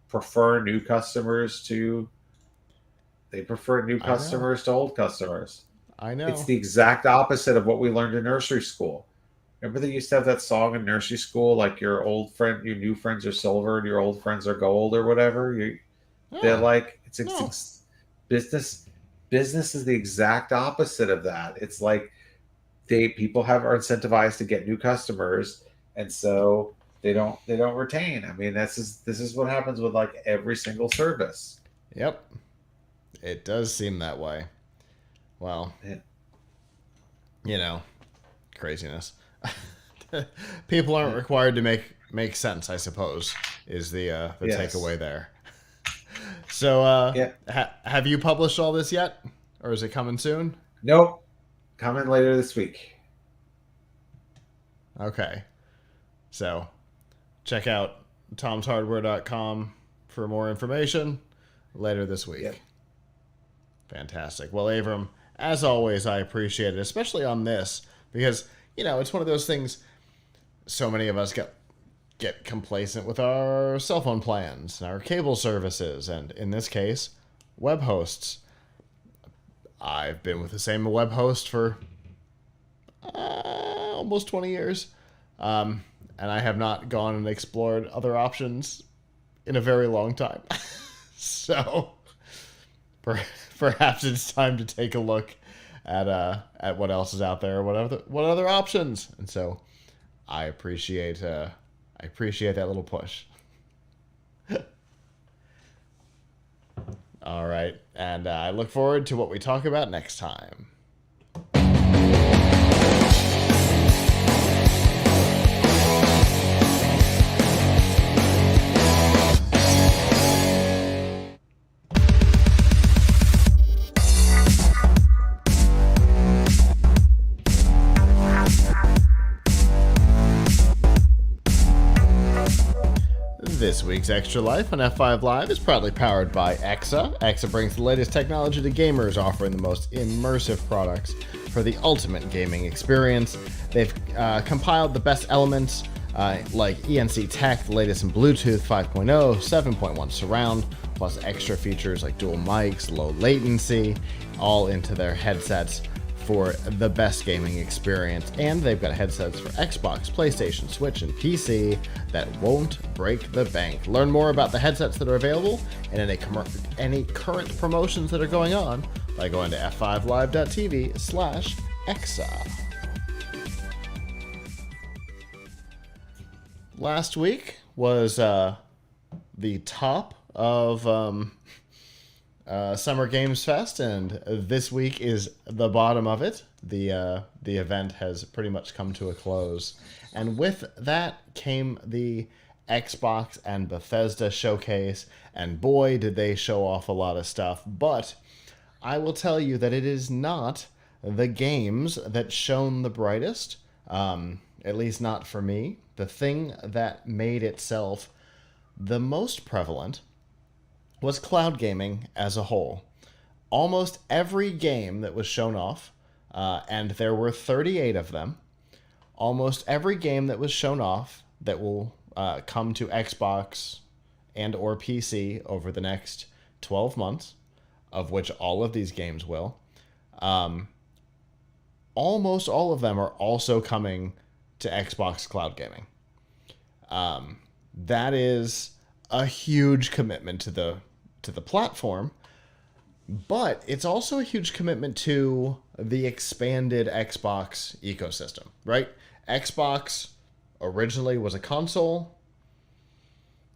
Speaker 2: prefer new customers to they prefer new
Speaker 1: I know.
Speaker 2: customers to old customers.
Speaker 1: I
Speaker 2: It's
Speaker 1: know.
Speaker 2: the exact opposite of what we learned in nursery school. Remember they used to have that song in nursery school, like your new friends are silver and your old friends are gold or whatever. They're
Speaker 1: Oh,
Speaker 2: like
Speaker 1: no.
Speaker 2: business. Business is the exact opposite of that. It's like people are incentivized to get new customers, and so they don't retain. I mean, this is what happens with like every single service.
Speaker 1: Yep. It does seem that way. Well,
Speaker 2: Yeah.
Speaker 1: you know, craziness. People aren't required to make sense, I suppose, is the
Speaker 2: Yes.
Speaker 1: takeaway there. So,
Speaker 2: Yeah.
Speaker 1: have you published all this yet, or is it coming soon?
Speaker 2: Nope. Coming later this week.
Speaker 1: Okay. So, check out tomshardware.com for more information later this
Speaker 2: Yep.
Speaker 1: week. Fantastic. Well, Avram, as always, I appreciate it, especially on this, because, it's one of those things so many of us get complacent with our cell phone plans and our cable services, and in this case, web hosts. I've been with the same web host for almost 20 years, and I have not gone and explored other options in a very long time. So per, perhaps it's time to take a look at what else is out there, what other options. And so I appreciate that little push. All right, and I look forward to what we talk about next time. This week's Extra Life on F5 Live is proudly powered by EXA. EXA brings the latest technology to gamers, offering the most immersive products for the ultimate gaming experience. They've compiled the best elements like ENC Tech, the latest in Bluetooth 5.0, 7.1 surround, plus extra features like dual mics, low latency, all into their headsets for the best gaming experience. And they've got headsets for Xbox, PlayStation, Switch, and PC that won't break the bank. Learn more about the headsets that are available and any current promotions that are going on by going to f5live.tv/exa. Last week was the top of Summer Games Fest, and this week is the bottom of it. The event has pretty much come to a close, and with that came the Xbox and Bethesda showcase, and boy, did they show off a lot of stuff. But I will tell you that it is not the games that shone the brightest, at least not for me. The thing that made itself the most prevalent was cloud gaming as a whole. Almost every game that was shown off, and there were 38 of them, almost every game that was shown off that will come to Xbox and or PC over the next 12 months, of which all of these games will. Um, Almost all of them are also coming to Xbox Cloud Gaming. That is a huge commitment to the platform, but it's also a huge commitment to the expanded Xbox ecosystem, right? Xbox originally was a console.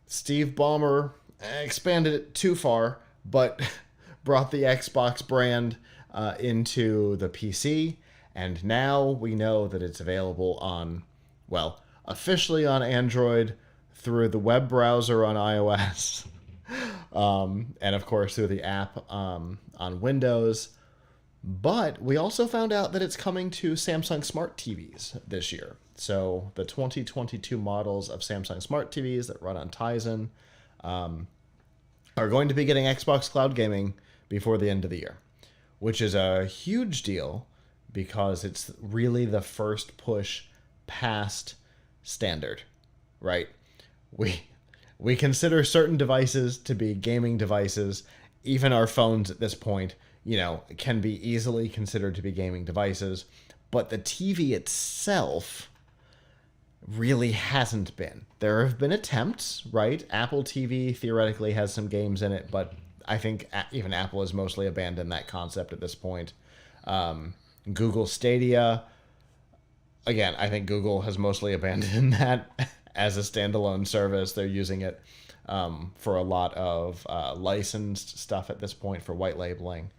Speaker 1: Steve Ballmer expanded it too far, but brought the Xbox brand into the PC. And now we know that it's available on, well, officially on Android, through the web browser on iOS, and of course through the app on Windows. But we also found out that it's coming to Samsung Smart TVs this year. So the 2022 models of Samsung Smart TVs that run on Tizen are going to be getting Xbox Cloud Gaming before the end of the year, which is a huge deal because it's really the first push past standard, right? We consider certain devices to be gaming devices. Even our phones at this point, can be easily considered to be gaming devices, but the TV itself really hasn't been. There have been attempts, right? Apple TV theoretically has some games in it, but I think even Apple has mostly abandoned that concept at this point. Google Stadia, again, I think Google has mostly abandoned that as a standalone service. They're using it for a lot of licensed stuff at this point for white labeling.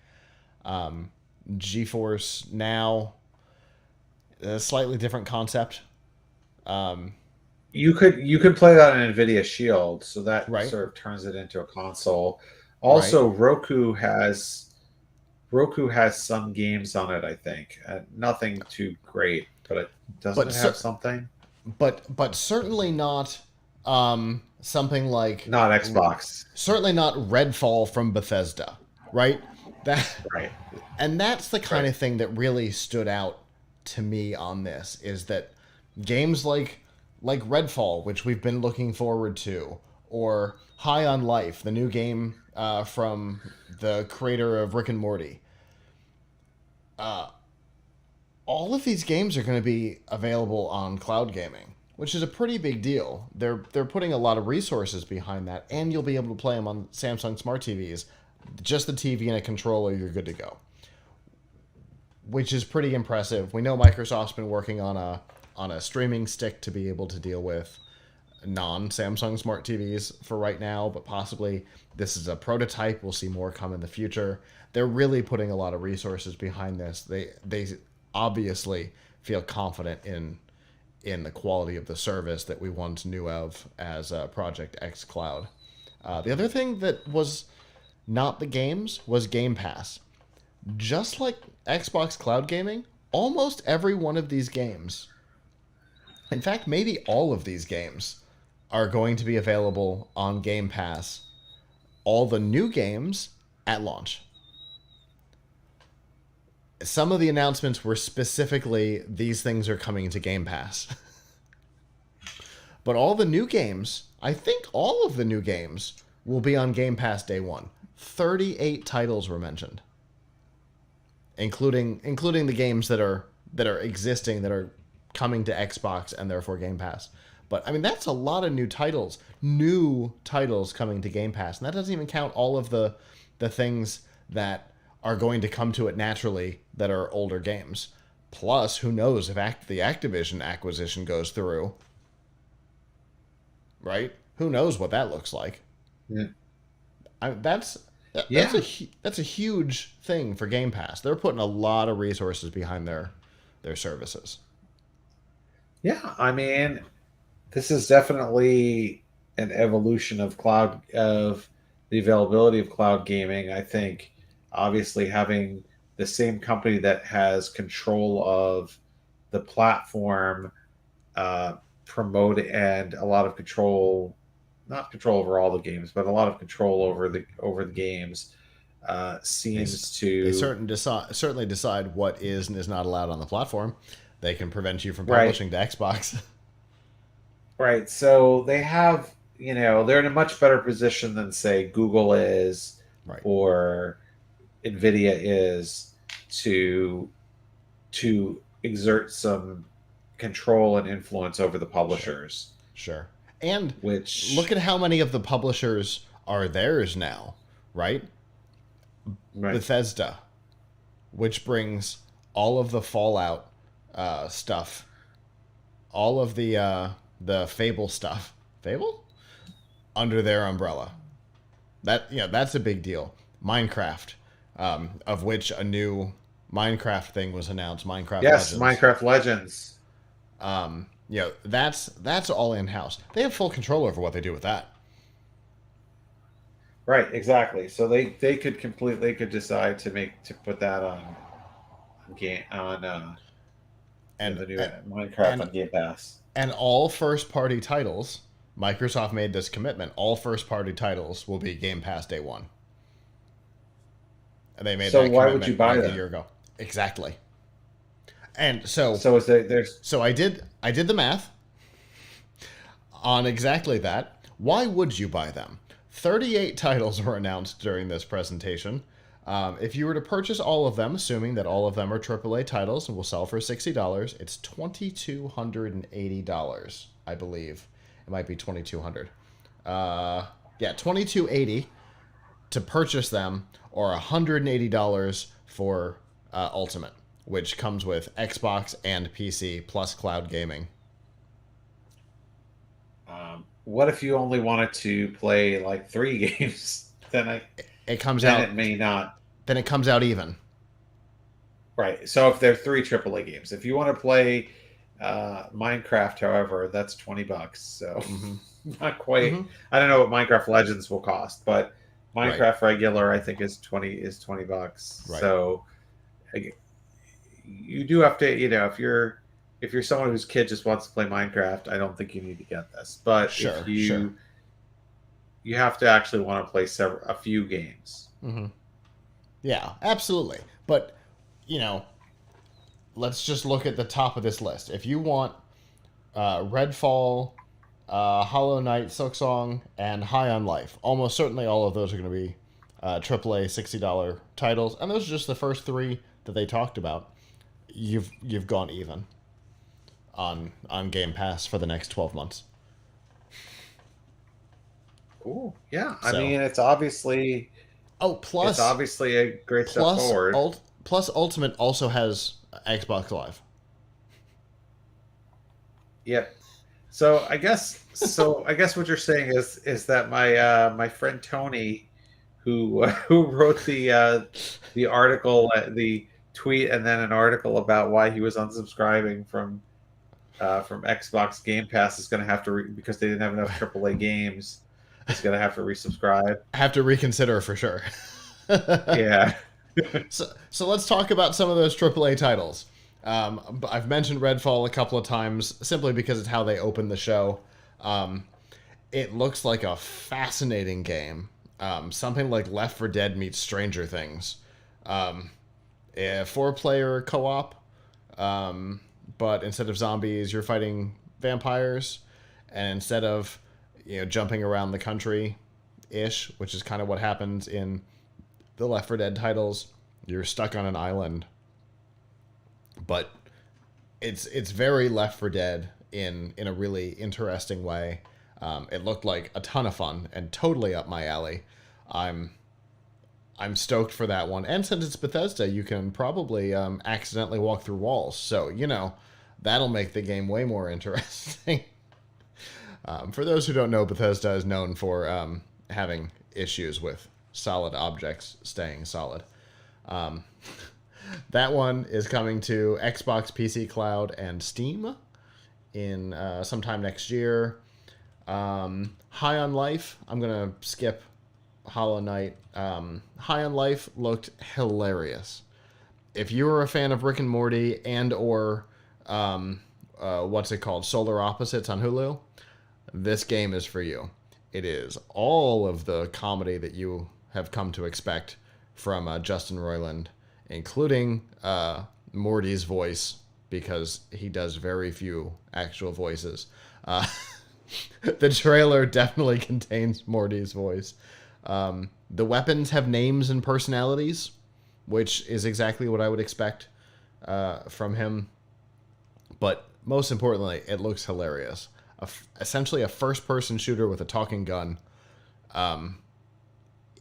Speaker 1: GeForce Now, a slightly different concept.
Speaker 2: You could play that on NVIDIA Shield, so that
Speaker 1: Right.
Speaker 2: sort of turns it into a console. Also, right. Roku has some games on it, I think. Nothing too great, but it doesn't have something.
Speaker 1: But certainly not something like
Speaker 2: not Xbox.
Speaker 1: Certainly not Redfall from Bethesda, right?
Speaker 2: Right.
Speaker 1: And that's the kind of thing that really stood out to me on this, is that games like Redfall, which we've been looking forward to, or High on Life, the new game from the creator of Rick and Morty. All of these games are going to be available on cloud gaming, which is a pretty big deal. They're putting a lot of resources behind that, and you'll be able to play them on Samsung Smart TVs. Just the TV and a controller, you're good to go, which is pretty impressive. We know Microsoft's been working on a streaming stick to be able to deal with non-Samsung Smart TVs for right now, but possibly this is a prototype. We'll see more come in the future. They're really putting a lot of resources behind this. They obviously feel confident in the quality of the service that we once knew of as Project X Cloud. The other thing that was not the games was Game Pass. Just like Xbox Cloud Gaming, almost every one of these games, in fact, maybe all of these games, are going to be available on Game Pass. All the new games at launch. Some of the announcements were specifically, these things are coming to Game Pass. But all the new games, I think all of the new games, will be on Game Pass day one. 38 titles were mentioned, including the games that are existing, that are coming to Xbox and therefore Game Pass. But I mean, that's a lot of new titles coming to Game Pass, and that doesn't even count all of the things that are going to come to it naturally that are older games. Plus, who knows if the Activision acquisition goes through, right? Who knows what that looks like?
Speaker 2: Yeah.
Speaker 1: That's a huge thing for Game Pass. They're putting a lot of resources behind their services.
Speaker 2: Yeah, I mean, this is definitely an evolution of the availability of cloud gaming. I think obviously having the same company that has control of the platform promote and a lot of control, not control over all the games, but a lot of control over the games seems to...
Speaker 1: They certainly decide what is and is not allowed on the platform. They can prevent you from publishing to Xbox.
Speaker 2: Right. So they have, they're in a much better position than, say, Google is
Speaker 1: Right.
Speaker 2: or Nvidia is to exert some control and influence over the
Speaker 1: Sure.
Speaker 2: publishers,
Speaker 1: Sure. And look
Speaker 2: which,
Speaker 1: at how many of the publishers are theirs now, right?
Speaker 2: right.
Speaker 1: Bethesda, which brings all of the Fallout stuff, all of the Fable stuff, Fable under their umbrella. That's a big deal. Minecraft, of which a new Minecraft thing was announced, Minecraft
Speaker 2: Yes,
Speaker 1: Legends.
Speaker 2: Minecraft Legends.
Speaker 1: That's all in house. They have full control over what they do with that.
Speaker 2: Right, exactly. So they could decide to put that on game on
Speaker 1: And
Speaker 2: the new Minecraft
Speaker 1: and
Speaker 2: on Game Pass.
Speaker 1: and all first party titles, Microsoft made this commitment. All first party titles will be Game Pass day one. And they made
Speaker 2: So
Speaker 1: that
Speaker 2: why would you
Speaker 1: commitment
Speaker 2: buy
Speaker 1: like a
Speaker 2: them?
Speaker 1: year ago. Exactly. And so
Speaker 2: So is there's
Speaker 1: so I did the math on exactly that. Why would you buy them? 38 titles were announced during this presentation. If you were to purchase all of them, assuming that all of them are AAA titles and will sell for $60, it's $2,280, I believe. It might be 2,200. Yeah, 2,280 to purchase them, or $180 for Ultimate, which comes with Xbox and PC plus cloud gaming.
Speaker 2: what if you only wanted to play like 3 games?
Speaker 1: It comes
Speaker 2: Then
Speaker 1: out
Speaker 2: it may not.
Speaker 1: then it comes out even.
Speaker 2: Right. So if they're three AAA games, if you want to play Minecraft, however, that's $20. So
Speaker 1: Mm-hmm.
Speaker 2: not quite.
Speaker 1: Mm-hmm.
Speaker 2: I don't know what Minecraft Legends will cost, but
Speaker 1: Right.
Speaker 2: Minecraft regular, I think, is $20.
Speaker 1: Right.
Speaker 2: So you do have to, if you're someone whose kid just wants to play Minecraft, I don't think you need to get this. But if
Speaker 1: Sure. Sure.
Speaker 2: you have to actually want to play a few games.
Speaker 1: Mm-hmm. Yeah, absolutely. But you know, let's just look at the top of this list. If you want Redfall, Hollow Knight, Silksong, and High on Life, almost certainly all of those are going to be AAA $60 titles, and those are just the first three that they talked about. You've gone even on Game Pass for the next 12 months.
Speaker 2: Cool. Yeah. I
Speaker 1: So,
Speaker 2: mean,
Speaker 1: oh,
Speaker 2: it's obviously a great step forward.
Speaker 1: plus Ultimate also has Xbox Live.
Speaker 2: Yep. I guess what you're saying is that my friend Tony, who who wrote the article, the tweet, and then an article about why he was unsubscribing from Xbox Game Pass, is going to have to because they didn't have enough AAA games. Is going to have to resubscribe.
Speaker 1: Have to reconsider for sure.
Speaker 2: Yeah.
Speaker 1: So let's talk about some of those AAA titles. I've mentioned Redfall a couple of times simply because it's how they open the show. It looks like a fascinating game. Something like Left 4 Dead meets Stranger Things. A 4-player co-op, but instead of zombies, you're fighting vampires, and instead of jumping around the country, ish, which is kind of what happens in the Left 4 Dead titles, you're stuck on an island. But it's very Left 4 Dead in a really interesting way. It looked like a ton of fun and totally up my alley. I'm stoked for that one. And since it's Bethesda, you can probably accidentally walk through walls. So, that'll make the game way more interesting. For those who don't know, Bethesda is known for having issues with solid objects staying solid. That one is coming to Xbox, PC Cloud, and Steam in sometime next year. High on Life, I'm going to skip Hollow Knight. High on Life looked hilarious. If you were a fan of Rick and Morty and or what's it called, Solar Opposites on Hulu, this game is for you. It is all of the comedy that you have come to expect from Justin Roiland, including Morty's voice, because he does very few actual voices. The trailer definitely contains Morty's voice. The weapons have names and personalities, which is exactly what I would expect from him. But most importantly, it looks hilarious. Essentially, a first-person shooter with a talking gun,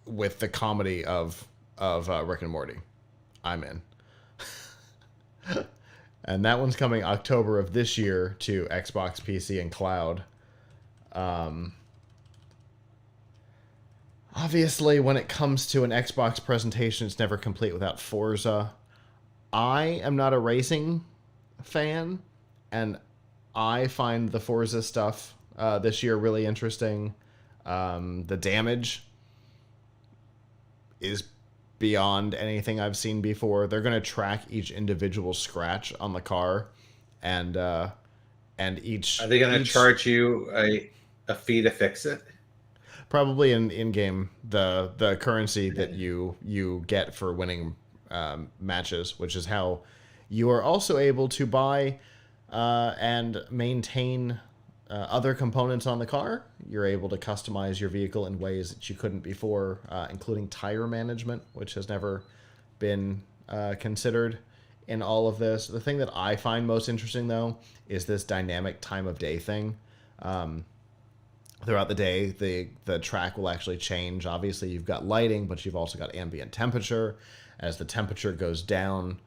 Speaker 1: with the comedy of Rick and Morty. I'm in. And that one's coming October of this year to Xbox, PC, and cloud. Obviously, when it comes to an Xbox presentation, it's never complete without Forza. I am not a racing fan, and I find the Forza stuff this year really interesting. The damage is beyond anything I've seen before. They're going to track each individual scratch on the car, and each.
Speaker 2: Are they going to charge you a fee to fix it?
Speaker 1: Probably in game the currency that you get for winning matches, which is how you are also able to buy and maintain other components on the car. You're able to customize your vehicle in ways that you couldn't before, including tire management, which has never been considered in all of this. The thing that I find most interesting, though, is this dynamic time of day thing. Throughout the day, the track will actually change. Obviously, you've got lighting, but you've also got ambient temperature. As the temperature goes down,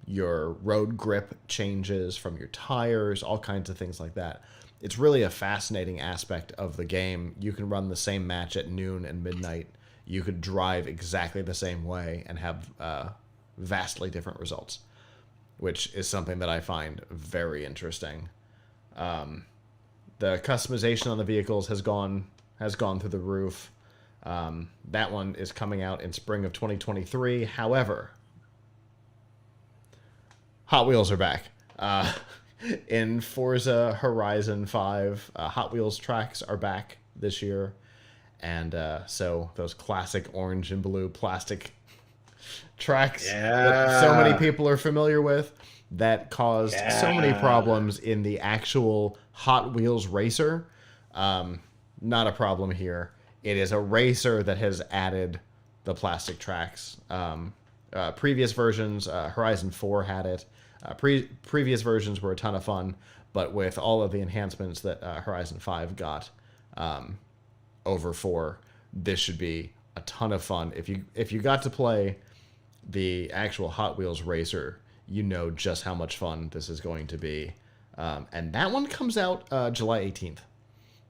Speaker 1: your road grip changes from your tires, all kinds of things like that. It's really a fascinating aspect of the game. You can run the same match at noon and midnight. You could drive exactly the same way and have vastly different results, which is something that I find very interesting. The customization on the vehicles has gone through the roof. That one is coming out in spring of 2023. However, Hot Wheels are back. In Forza Horizon 5, Hot Wheels tracks are back this year. And so those classic orange and blue plastic tracks that so many people are familiar with, that caused so many problems in the actual Hot Wheels racer. Not a problem here. It is a racer that has added the plastic tracks. Previous versions, Horizon 4 had it. Previous versions were a ton of fun, but with all of the enhancements that Horizon 5 got over 4, this should be a ton of fun. If you got to play the actual Hot Wheels racer, you know just how much fun this is going to be. And that one comes out July 18th.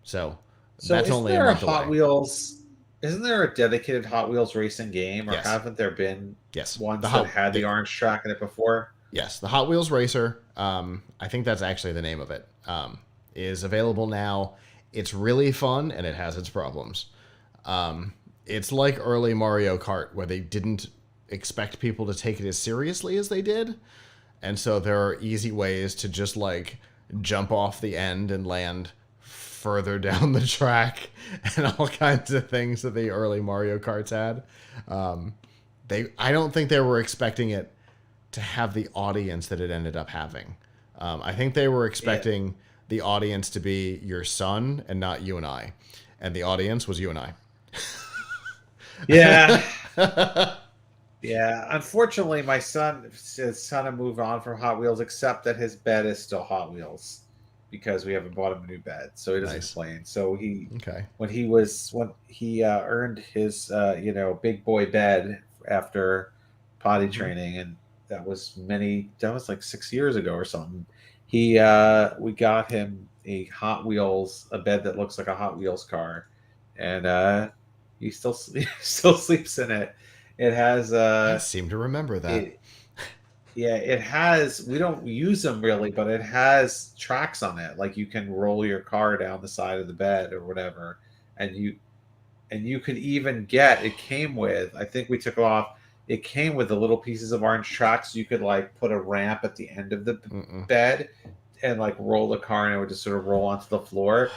Speaker 1: So that's only a month
Speaker 2: Hot
Speaker 1: away.
Speaker 2: Wheels, isn't there a dedicated Hot Wheels racing game, or
Speaker 1: Yes.
Speaker 2: haven't there been ones
Speaker 1: The
Speaker 2: that had the orange track in it before?
Speaker 1: Yes, the Hot Wheels Racer, I think that's actually the name of it, is available now. It's really fun, and it has its problems. It's like early Mario Kart, where they didn't expect people to take it as seriously as they did. And so there are easy ways to just, like, jump off the end and land further down the track, and all kinds of things that the early Mario Karts had. I don't think they were expecting it to have the audience that it ended up having. I think they were expecting the audience to be your son and not you and I. And the audience was you and I.
Speaker 2: Yeah. Yeah. Unfortunately, my son had moved on from Hot Wheels, except that his bed is still Hot Wheels because we haven't bought him a new bed. So he doesn't complain. So when he earned his, big boy bed after potty training, and that was like 6 years ago or something. We got him a bed that looks like a Hot Wheels car, and he still sleeps in it. It has
Speaker 1: I seem to remember that.
Speaker 2: it has. We don't use them really, but it has tracks on it. Like you can roll your car down the side of the bed or whatever, and you could even it came with. I think we took it off. It came with the little pieces of orange tracks. You could like put a ramp at the end of the bed and like roll the car, and it would just sort of roll onto the floor.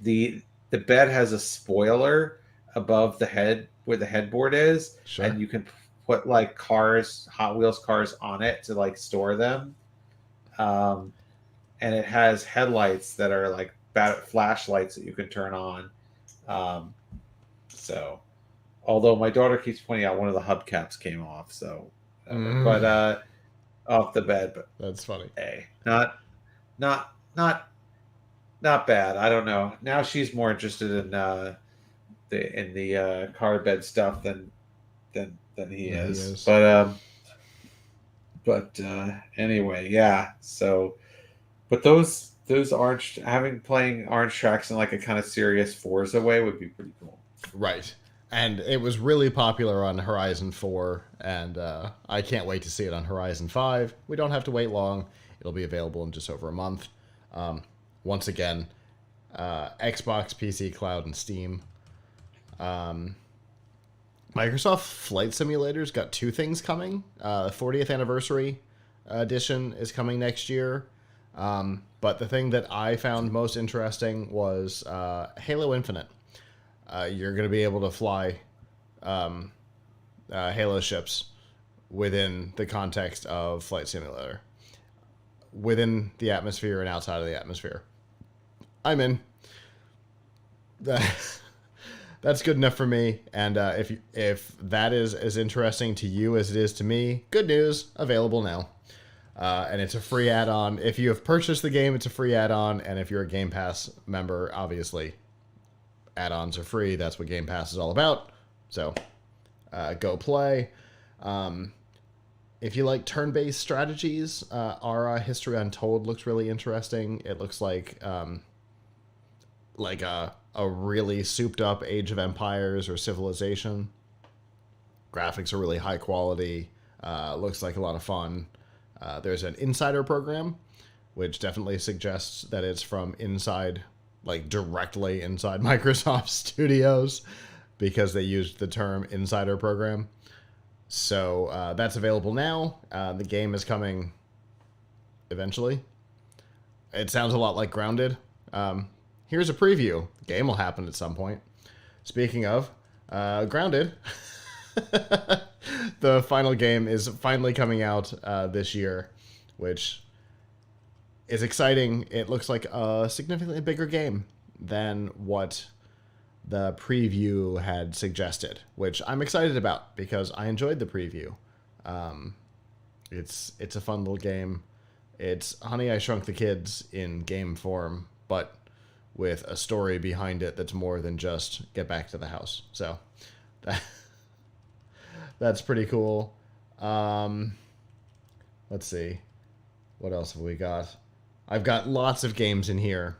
Speaker 2: The bed has a spoiler above the head where the headboard is, and you can put like Hot Wheels cars on it to like store them. And it has headlights that are like flashlights that you can turn on. Um, so, although my daughter keeps pointing out one of the hubcaps came off, so whatever. But
Speaker 1: Mm,
Speaker 2: off the bed, but
Speaker 1: that's funny.
Speaker 2: hey, not not not bad. I don't know. Now she's more interested in the car bed stuff than he
Speaker 1: Yeah, he
Speaker 2: is.
Speaker 1: is.
Speaker 2: But anyway, yeah. So, but those orange having playing orange tracks in like a kind of serious Forza way would be pretty cool.
Speaker 1: Right. And it was really popular on Horizon 4, and I can't wait to see it on Horizon 5. We don't have to wait long. It'll be available in just over a month. Um, Once again, Xbox, PC, Cloud, and Steam. Microsoft Flight Simulators got two things coming. 40th Anniversary Edition is coming next year. But the thing that I found most interesting was Halo Infinite. You're going to be able to fly Halo ships within the context of Flight Simulator, within the atmosphere and outside of the atmosphere. I'm in. That's good enough for me. And if that is as interesting to you as it is to me, good news, available now. And it's a free add-on. If you have purchased the game, it's a free add-on. And if you're a Game Pass member, obviously, add-ons are free. That's what Game Pass is all about. So, go play. If you like turn-based strategies, Ara History Untold looks really interesting. It looks like a really souped-up Age of Empires or Civilization. Graphics are really high quality. Looks like a lot of fun. There's an insider program, which definitely suggests that it's from inside, like directly inside Microsoft Studios, because they used the term insider program. So that's available now. The game is coming eventually. It sounds a lot like Grounded. Here's a preview. The game will happen at some point. Speaking of, Grounded. The final game is finally coming out this year, which is exciting. It looks like a significantly bigger game than what the preview had suggested, which I'm excited about because I enjoyed the preview. It's a fun little game. It's Honey, I Shrunk the Kids in game form, but with a story behind it that's more than just get back to the house. So that's pretty cool. Let's see. What else have we got? I've got lots of games in here.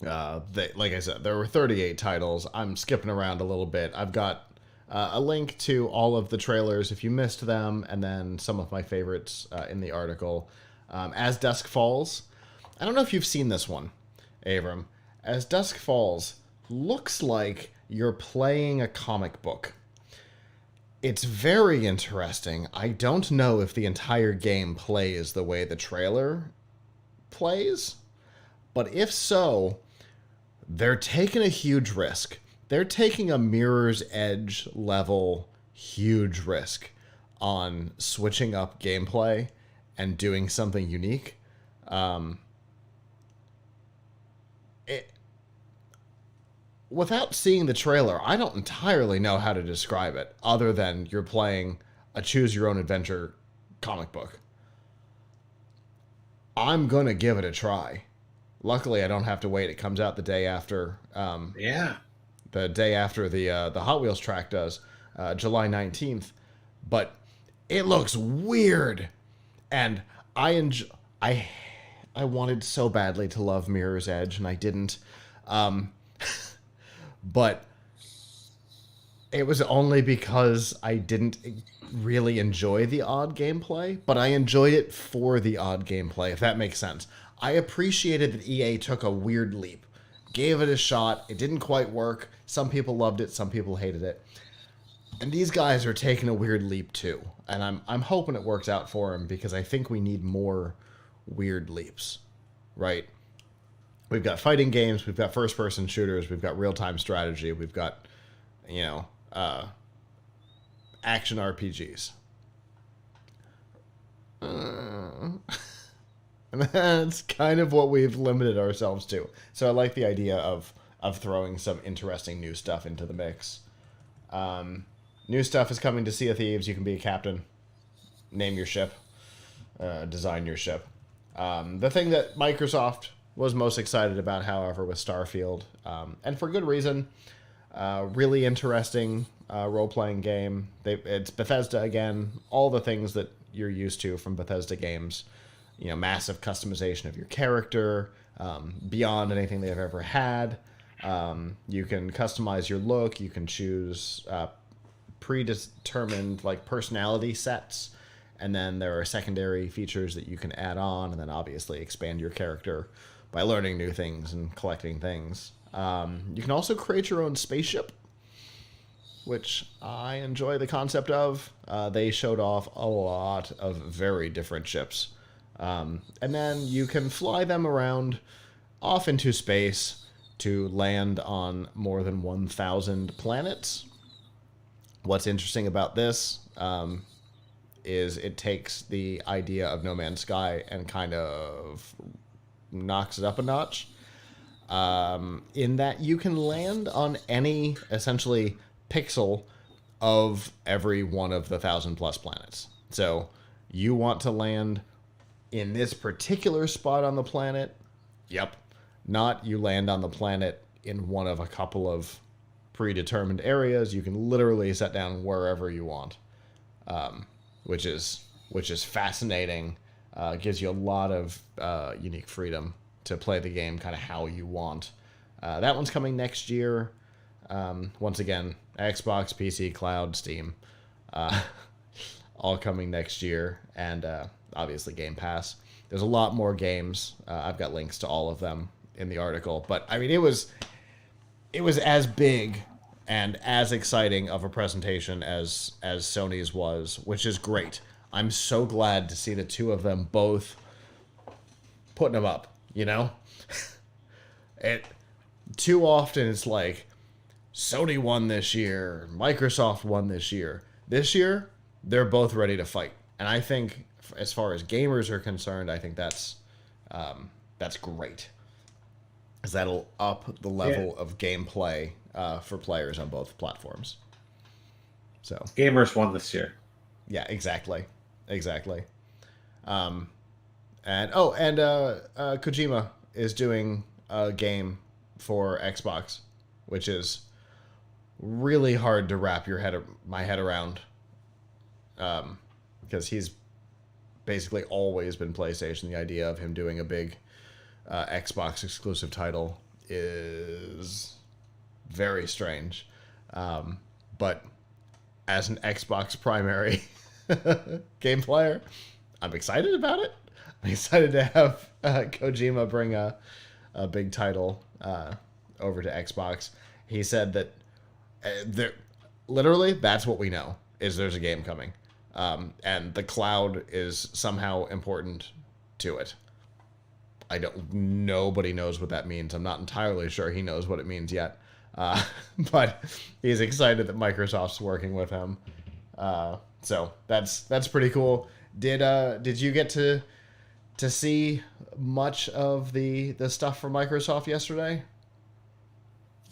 Speaker 1: Like I said, there were 38 titles. I'm skipping around a little bit. I've got a link to all of the trailers if you missed them, and then some of my favorites in the article. As Dusk Falls. I don't know if you've seen this one, Avram. As Dusk Falls looks like you're playing a comic book. It's very interesting. I don't know if the entire game plays the way the trailer plays, but if so, they're taking a huge risk. They're taking a Mirror's Edge level huge risk on switching up gameplay and doing something unique. Without seeing the trailer, I don't entirely know how to describe it, other than you're playing a choose-your-own-adventure comic book. I'm going to give it a try. Luckily, I don't have to wait. It comes out the day after.
Speaker 2: Yeah.
Speaker 1: The day after the Hot Wheels track does, July 19th. But it looks weird, and I wanted so badly to love Mirror's Edge, and I didn't. But it was only because I didn't really enjoy the odd gameplay, but I enjoyed it for the odd gameplay, if that makes sense. I appreciated that EA took a weird leap, gave it a shot. It didn't quite work. Some people loved it, some people hated it. And these guys are taking a weird leap too. And I'm hoping it works out for them, because I think we need more weird leaps, right? We've got fighting games, we've got first-person shooters, we've got real-time strategy, we've got, action RPGs. And that's kind of what we've limited ourselves to. So I like the idea of throwing some interesting new stuff into the mix. New stuff is coming to Sea of Thieves. You can be a captain, name your ship, design your ship. The thing that Microsoft was most excited about, however, was Starfield, and for good reason. Really interesting role-playing game. It's Bethesda again. All the things that you're used to from Bethesda games. Massive customization of your character, beyond anything they've ever had. You can customize your look. You can choose predetermined personality sets, and then there are secondary features that you can add on, and then obviously expand your character by learning new things and collecting things. You can also create your own spaceship, which I enjoy the concept of. They showed off a lot of very different ships. And then you can fly them around off into space to land on more than 1,000 planets. What's interesting about this is it takes the idea of No Man's Sky and kind of knocks it up a notch. In that you can land on any, essentially, pixel of every one of the 1,000+ planets. So you want to land in this particular spot on the planet? Yep. Not you land on the planet in one of a couple of predetermined areas. You can literally set down wherever you want, which is fascinating. Gives you a lot of unique freedom to play the game kind of how you want. That one's coming next year. Once again, Xbox, PC, Cloud, Steam, all coming next year, and obviously Game Pass. There's a lot more games. I've got links to all of them in the article, but I mean, it was as big and as exciting of a presentation as Sony's was, which is great. I'm so glad to see the two of them both putting them up. It too often it's like Sony won this year, Microsoft won this year. This year, they're both ready to fight, and I think as far as gamers are concerned, I think that's great, because that'll up the level of gameplay for players on both platforms. So
Speaker 2: gamers won this year.
Speaker 1: Yeah, exactly. And Kojima is doing a game for Xbox, which is really hard to wrap my head around, because he's basically always been PlayStation. The idea of him doing a big Xbox exclusive title is very strange, but as an Xbox primary game player, I'm excited about it. I'm excited to have Kojima bring a big title over to Xbox. He said that literally that's what we know, is there's a game coming, and the cloud is somehow important to it. Nobody knows what that means. I'm not entirely sure he knows what it means yet, but he's excited that Microsoft's working with him. So that's pretty cool. Did you get to see much of the stuff from Microsoft yesterday?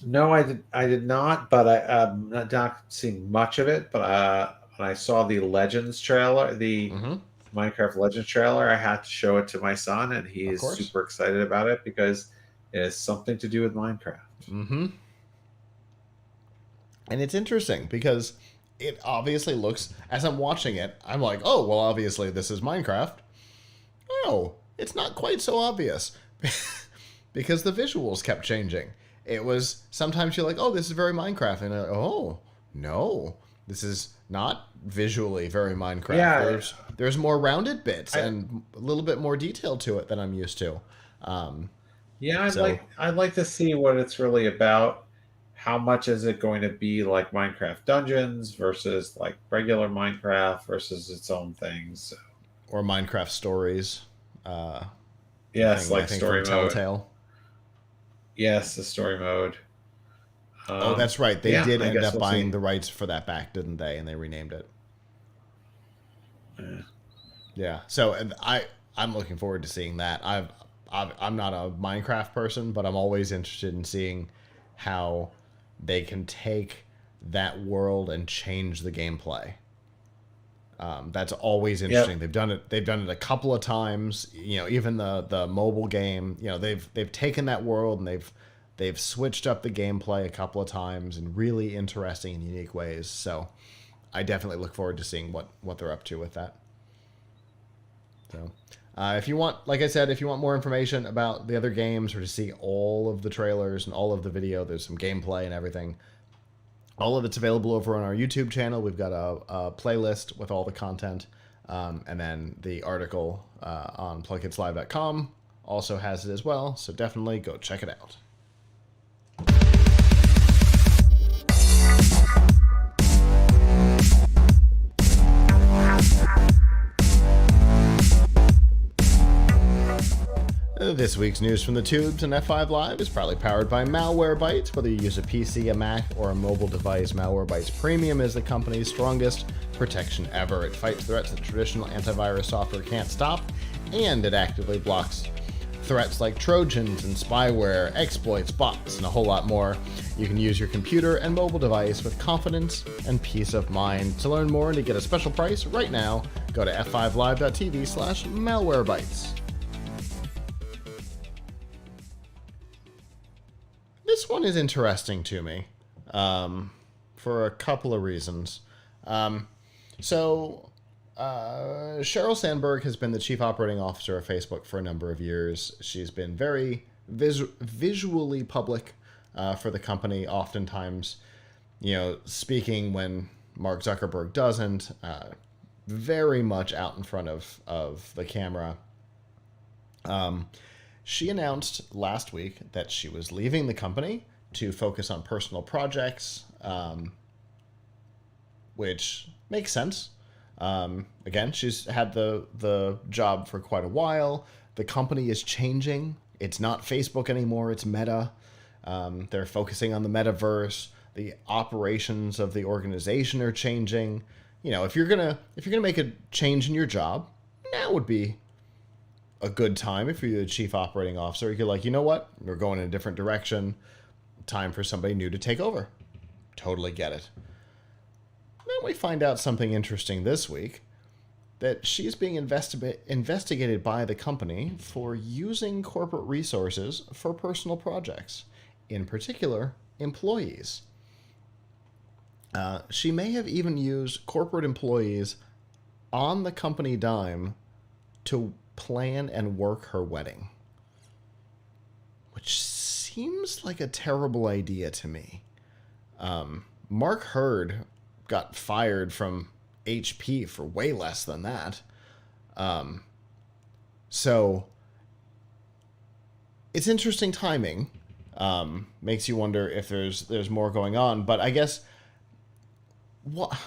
Speaker 2: No, I did not, but I'm not seeing much of it. But when I saw the Legends trailer, the Minecraft Legends trailer, I had to show it to my son, and he's super excited about it because it has something to do with Minecraft.
Speaker 1: Mm-hmm. And it's interesting because it obviously looks, as I'm watching it, I'm like, oh, well, obviously this is Minecraft. Oh, it's not quite so obvious because the visuals kept changing. It was, sometimes you're like, oh, this is very Minecraft. And oh, no, this is not visually very Minecraft. Yeah, there's more rounded bits and a little bit more detail to it than I'm used to.
Speaker 2: I'd like to see what it's really about. How much is it going to be like Minecraft Dungeons versus like regular Minecraft versus its own things?
Speaker 1: Or Minecraft Stories.
Speaker 2: Yes, like story mode.
Speaker 1: Telltale.
Speaker 2: Yes, the story mode.
Speaker 1: Oh, that's right. They did end up buying the rights for that back, didn't they? And they renamed it. Yeah. So I'm looking forward to seeing that. I'm not a Minecraft person, but I'm always interested in seeing how they can take that world and change the gameplay. That's always interesting.
Speaker 2: Yep.
Speaker 1: They've done it. They've done it a couple of times. You know, even the mobile game. You know, they've taken that world and they've switched up the gameplay a couple of times in really interesting and unique ways. So, I definitely look forward to seeing what they're up to with that. So, if you want, like I said, if you want more information about the other games or to see all of the trailers and all of the video, there's some gameplay and everything. All of it's available over on our YouTube channel. We've got a playlist with all the content, and then the article on PLUGHITZlive.com also has it as well. So definitely go check it out. This week's news from the tubes and F5 Live is proudly powered by Malwarebytes. Whether you use a PC, a Mac, or a mobile device, Malwarebytes Premium is the company's strongest protection ever. It fights threats that traditional antivirus software can't stop, and it actively blocks threats like Trojans and spyware, exploits, bots, and a whole lot more. You can use your computer and mobile device with confidence and peace of mind. To learn more and to get a special price right now, go to f5live.tv/malwarebytes. This one is interesting to me for a couple of reasons. Sheryl Sandberg has been the chief operating officer of Facebook for a number of years. She's been very visually public for the company, oftentimes, speaking when Mark Zuckerberg doesn't, very much out in front of the camera. She announced last week that she was leaving the company to focus on personal projects, which makes sense. Again, she's had the job for quite a while. The company is changing. It's not Facebook anymore. It's Meta. They're focusing on the metaverse. The operations of the organization are changing. If you're gonna make a change in your job, now would be a good time if you're the chief operating officer. You're like, you know what? We're going in a different direction. Time for somebody new to take over. Totally get it. Then we find out something interesting this week, that she's being investigated by the company for using corporate resources for personal projects, in particular, employees. She may have even used corporate employees on the company dime to plan and work her wedding, which seems like a terrible idea to me. Mark Hurd got fired from HP for way less than that. So it's interesting timing. Makes you wonder if there's more going on. But I guess, why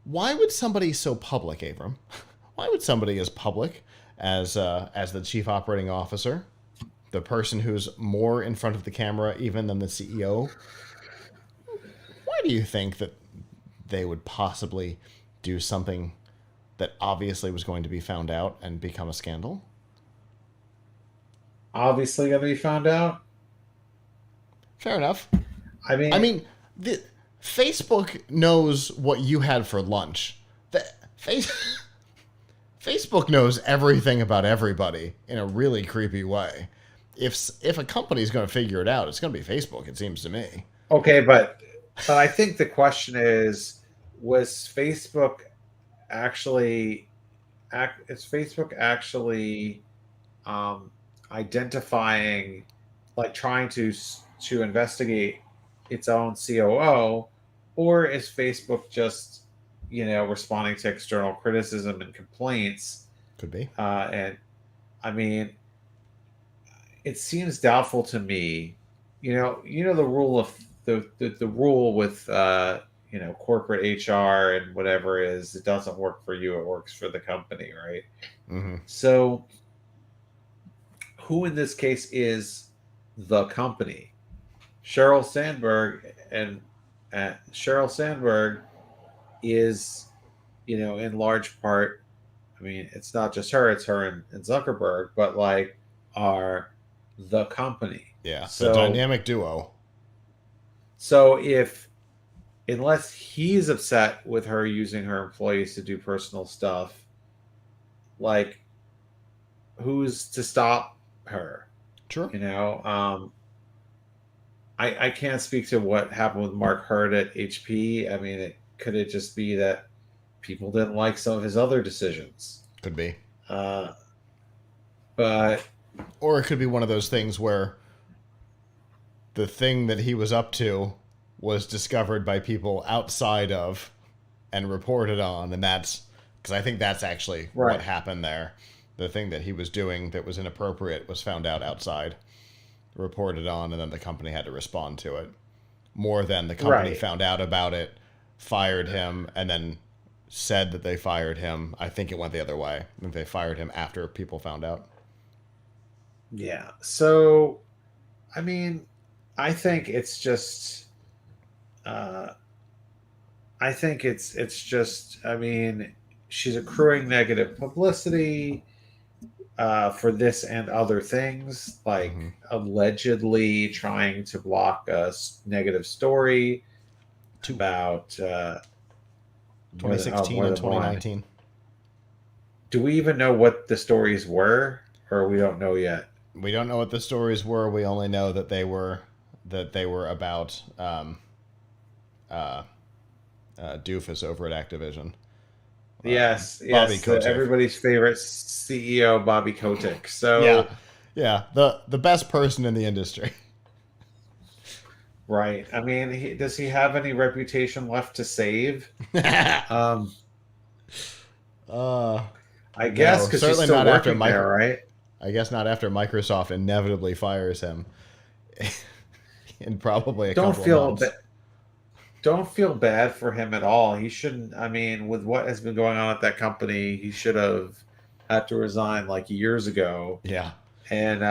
Speaker 1: would somebody so public, Abram? Why would somebody as public as the chief operating officer, the person who's more in front of the camera even than the CEO, why do you think that they would possibly do something that obviously was going to be found out and become a scandal?
Speaker 2: Obviously going to be found out.
Speaker 1: Fair enough.
Speaker 2: I mean,
Speaker 1: Facebook knows what you had for lunch. Facebook knows everything about everybody in a really creepy way. If a company's going to figure it out, it's going to be Facebook, it seems to me.
Speaker 2: okay, but I think the question is, was Facebook actually identifying, like trying to investigate its own COO, or is Facebook just responding to external criticism and complaints?
Speaker 1: Could be.
Speaker 2: And I mean, it seems doubtful to me. The rule of the rule with corporate HR and whatever is, it doesn't work for you, it works for the company, right?
Speaker 1: Mm-hmm.
Speaker 2: So who in this case is the company? Sheryl Sandberg, and Sheryl Sandberg is, in large part I mean, it's not just her; it's her and Zuckerberg, but like are the company.
Speaker 1: Yeah, the
Speaker 2: So,
Speaker 1: dynamic duo.
Speaker 2: so if unless he's upset with her using her employees to do personal stuff, like who's to stop her?
Speaker 1: Sure.
Speaker 2: You know, I can't speak to what happened with Mark Hurd at HP. I mean, could it just be that people didn't like some of his other decisions?
Speaker 1: Could be.
Speaker 2: Uh, but
Speaker 1: Or it could be one of those things where the thing that he was up to was discovered by people outside of and reported on, and that's because I think that's actually what
Speaker 2: right,
Speaker 1: happened there. The thing that he was doing that was inappropriate was found out outside, reported on, and then the company had to respond to it. More than the company
Speaker 2: right,
Speaker 1: found out about it, fired him, and then said that they fired him. I think it went the other way. I think they fired him after people found out.
Speaker 2: yeah. So, I mean, I think it's just, uh, I think it's just, I mean, she's accruing negative publicity for this and other things,
Speaker 1: Mm-hmm.
Speaker 2: like allegedly trying to block a negative story
Speaker 1: Two.
Speaker 2: about more
Speaker 1: 2016 and
Speaker 2: than one.
Speaker 1: 2019.
Speaker 2: Do we even know what the stories were, or we don't know yet?
Speaker 1: We don't know what the stories were. We only know that they were about uh, Doofus over at Activision.
Speaker 2: Yes,
Speaker 1: Bobby
Speaker 2: yes,
Speaker 1: Kotick.
Speaker 2: everybody's favorite CEO, Bobby Kotick.
Speaker 1: Yeah,
Speaker 2: So,
Speaker 1: yeah, the best person in the industry.
Speaker 2: right. I mean, does he have any reputation left to save? Um,
Speaker 1: uh,
Speaker 2: I guess
Speaker 1: no,
Speaker 2: because he's
Speaker 1: certainly
Speaker 2: still
Speaker 1: not after
Speaker 2: working there, right?
Speaker 1: I guess not after Microsoft inevitably fires him in probably a
Speaker 2: Don't
Speaker 1: couple of
Speaker 2: feel
Speaker 1: months.
Speaker 2: ba- don't feel bad for him at all. He shouldn't. I mean, with what has been going on at that company, he should have had to resign like years ago.
Speaker 1: Yeah,
Speaker 2: And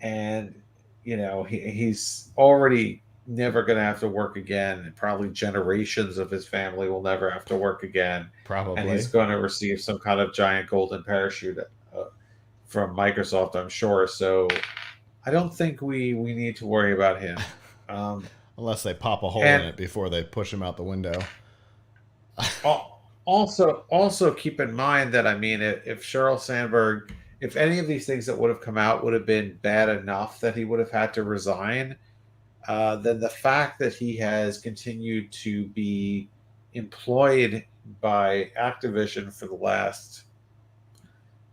Speaker 2: and he's already never going to have to work again, and probably generations of his family will never have to work again, and he's
Speaker 1: probably.
Speaker 2: going to receive some kind of giant golden parachute from Microsoft, I'm sure. So I don't think we need to worry about him. um,
Speaker 1: Unless they pop a hole in
Speaker 2: and
Speaker 1: it before they push him out the window.
Speaker 2: also keep in mind that, I mean, if Sheryl Sandberg, if any of these things that would have come out would have been bad enough that he would have had to resign, then the fact that he has continued to be employed by Activision for the last,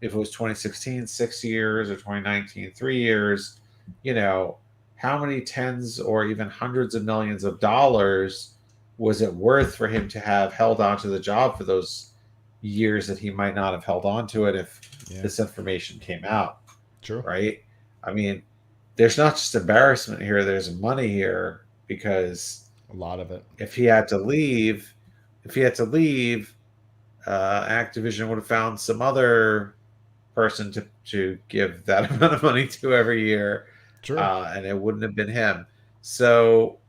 Speaker 2: if it was 2016, 6 years, or 2019, 3 years, you know, how many tens or even hundreds of millions of dollars was it worth for him to have held on to the job for those years that he might not have held on to it if
Speaker 1: Yeah,
Speaker 2: this information came out,
Speaker 1: true.
Speaker 2: right? I mean, there's not just embarrassment here, there's money here, because
Speaker 1: A lot of it.
Speaker 2: if he had to leave, if he had to leave, Activision would have found some other person to give that amount of money to every year,
Speaker 1: True.
Speaker 2: and it wouldn't have been him. So,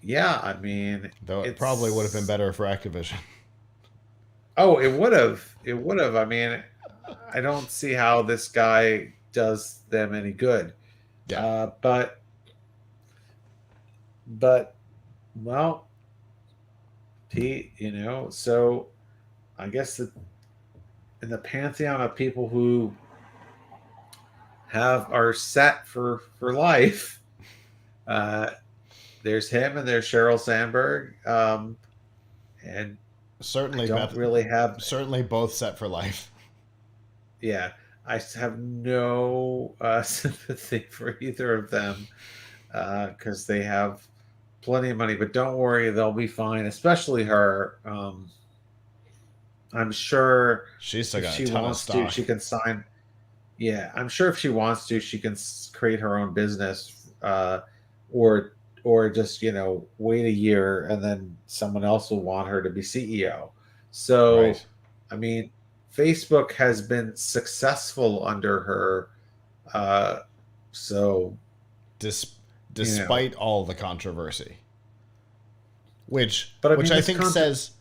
Speaker 2: yeah, I mean,
Speaker 1: Though it probably would have been
Speaker 2: it's
Speaker 1: better for Activision.
Speaker 2: oh, it would have, it would have. I mean, I don't see how this guy does them any good.
Speaker 1: Yeah.
Speaker 2: But but well, he, so I guess that in the pantheon of people who are set for life, uh, there's him and there's Sheryl Sandberg, and I
Speaker 1: Certainly
Speaker 2: don't
Speaker 1: Beth
Speaker 2: really have,
Speaker 1: certainly both set for life.
Speaker 2: yeah, I have no sympathy for either of them, because they have plenty of money. But don't worry, they'll be fine. Especially her. I'm sure
Speaker 1: She's still
Speaker 2: if
Speaker 1: got a
Speaker 2: she
Speaker 1: ton of
Speaker 2: wants to,
Speaker 1: stock.
Speaker 2: she can sign. Yeah, I'm sure if she wants to, she can create her own business, or just wait a year and then someone else will want her to be CEO. So,
Speaker 1: Right.
Speaker 2: I mean, Facebook has been successful under her, uh, so
Speaker 1: Dis-
Speaker 2: you know.
Speaker 1: Despite all the controversy. Which
Speaker 2: But I
Speaker 1: which
Speaker 2: mean,
Speaker 1: I think says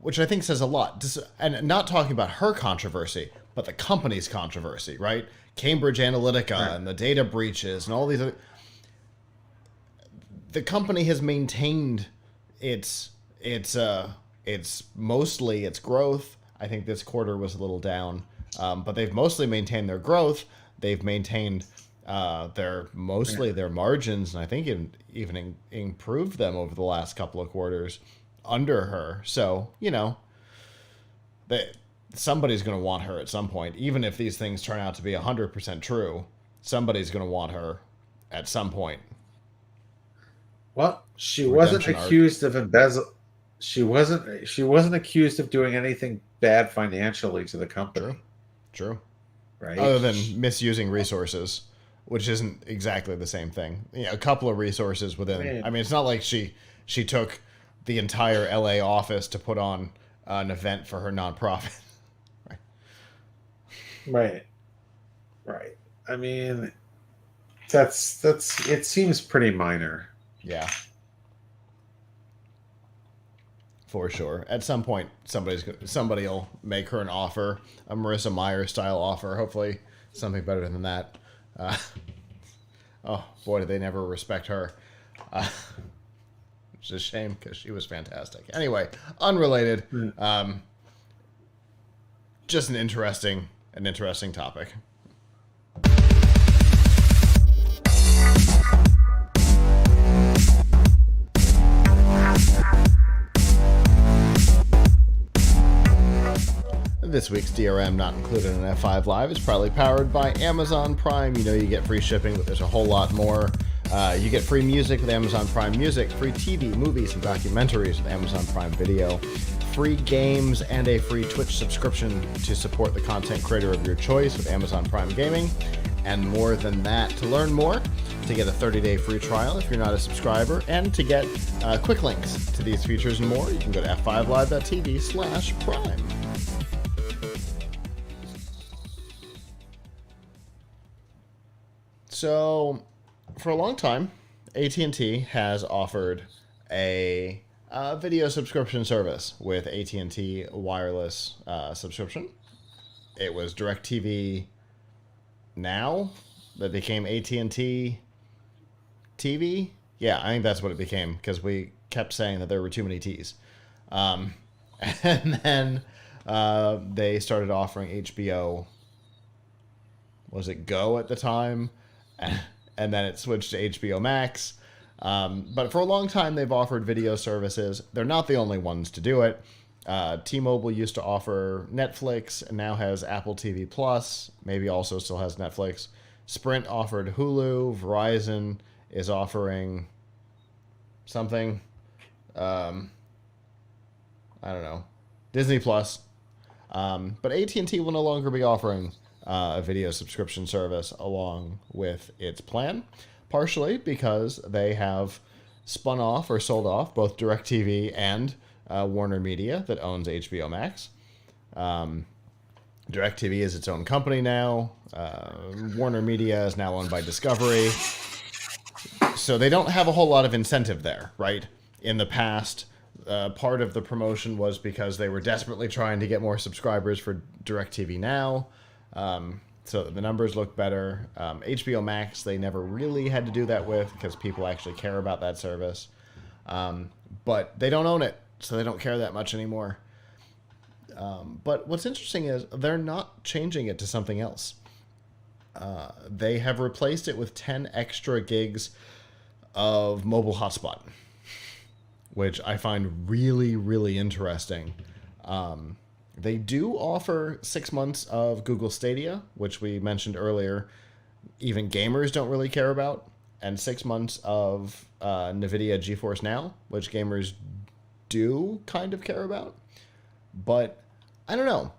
Speaker 1: which I think says a lot. And not talking about her controversy, but the company's controversy, right? Cambridge Analytica and the data breaches and all these other... The company has maintained its mostly its growth. I think this quarter was a little down, but they've mostly maintained their growth. They've maintained their margins, and I think even improved them over the last couple of quarters under her. So, somebody's going to want her at some point. Even if these things turn out to be 100% true, somebody's going to want her at some point.
Speaker 2: Well, she wasn't accused of embezzle. She wasn't accused of doing anything bad financially to the company.
Speaker 1: True.
Speaker 2: Right.
Speaker 1: Other than misusing resources, which isn't exactly the same thing. A couple of resources within. I mean, it's not like she took the entire LA office to put on an event for her nonprofit.
Speaker 2: Right. I mean, that's it seems pretty minor.
Speaker 1: Yeah. For sure. At some point, somebody will make her an offer, a Marissa Meyer style offer. Hopefully, something better than that. Oh boy, did they never respect her. Which is a shame because she was fantastic. Anyway, unrelated. Just an interesting topic. This week's DRM, not included in F5 Live, is proudly powered by Amazon Prime. You get free shipping, but there's a whole lot more. You get free music with Amazon Prime Music, free TV, movies, and documentaries with Amazon Prime Video, free games, and a free Twitch subscription to support the content creator of your choice with Amazon Prime Gaming, and more than that. To learn more, to get a 30-day free trial if you're not a subscriber, and to get quick links to these features and more, you can go to f5live.tv/prime. So, for a long time, AT&T has offered a video subscription service with AT&T wireless subscription. It was DirecTV Now that became AT&T TV. Yeah, I think that's what it became because we kept saying that there were too many T's. And then they started offering HBO. Was it Go at the time? And then it switched to HBO Max. But for a long time, they've offered video services. They're not the only ones to do it. T-Mobile used to offer Netflix and now has Apple TV Plus. Maybe also still has Netflix. Sprint offered Hulu. Verizon is offering something. I don't know. Disney Plus. But AT&T will no longer be offering a video subscription service along with its plan, partially because they have spun off or sold off both DirecTV and Warner Media that owns HBO Max. DirecTV is its own company now. Warner Media is now owned by Discovery. So they don't have a whole lot of incentive there, right? In the past, part of the promotion was because they were desperately trying to get more subscribers for DirecTV Now. So the numbers look better. HBO Max, they never really had to do that with because people actually care about that service. But they don't own it, so they don't care that much anymore. But what's interesting is they're not changing it to something else. They have replaced it with 10 extra gigs of mobile hotspot, which I find really, really interesting. They do offer 6 months of Google Stadia, which we mentioned earlier. Even gamers don't really care about. And 6 months of NVIDIA GeForce Now, which gamers do kind of care about. But I don't know.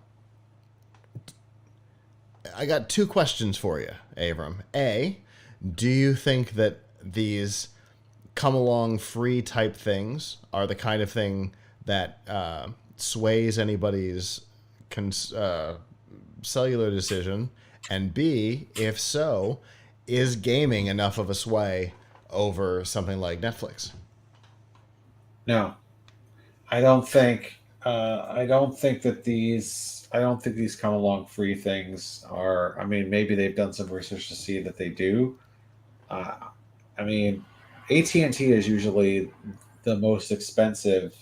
Speaker 1: I got 2 questions for you, Avram. A, do you think that these come along free type things are the kind of thing that sways anybody's cellular decision? And B, if so, is gaming enough of a sway over something like Netflix?
Speaker 2: No, I don't think I don't think that these. I don't think these come along free things are. I mean, maybe they've done some research to see that they do. Uh, I mean, AT&T is usually the most expensive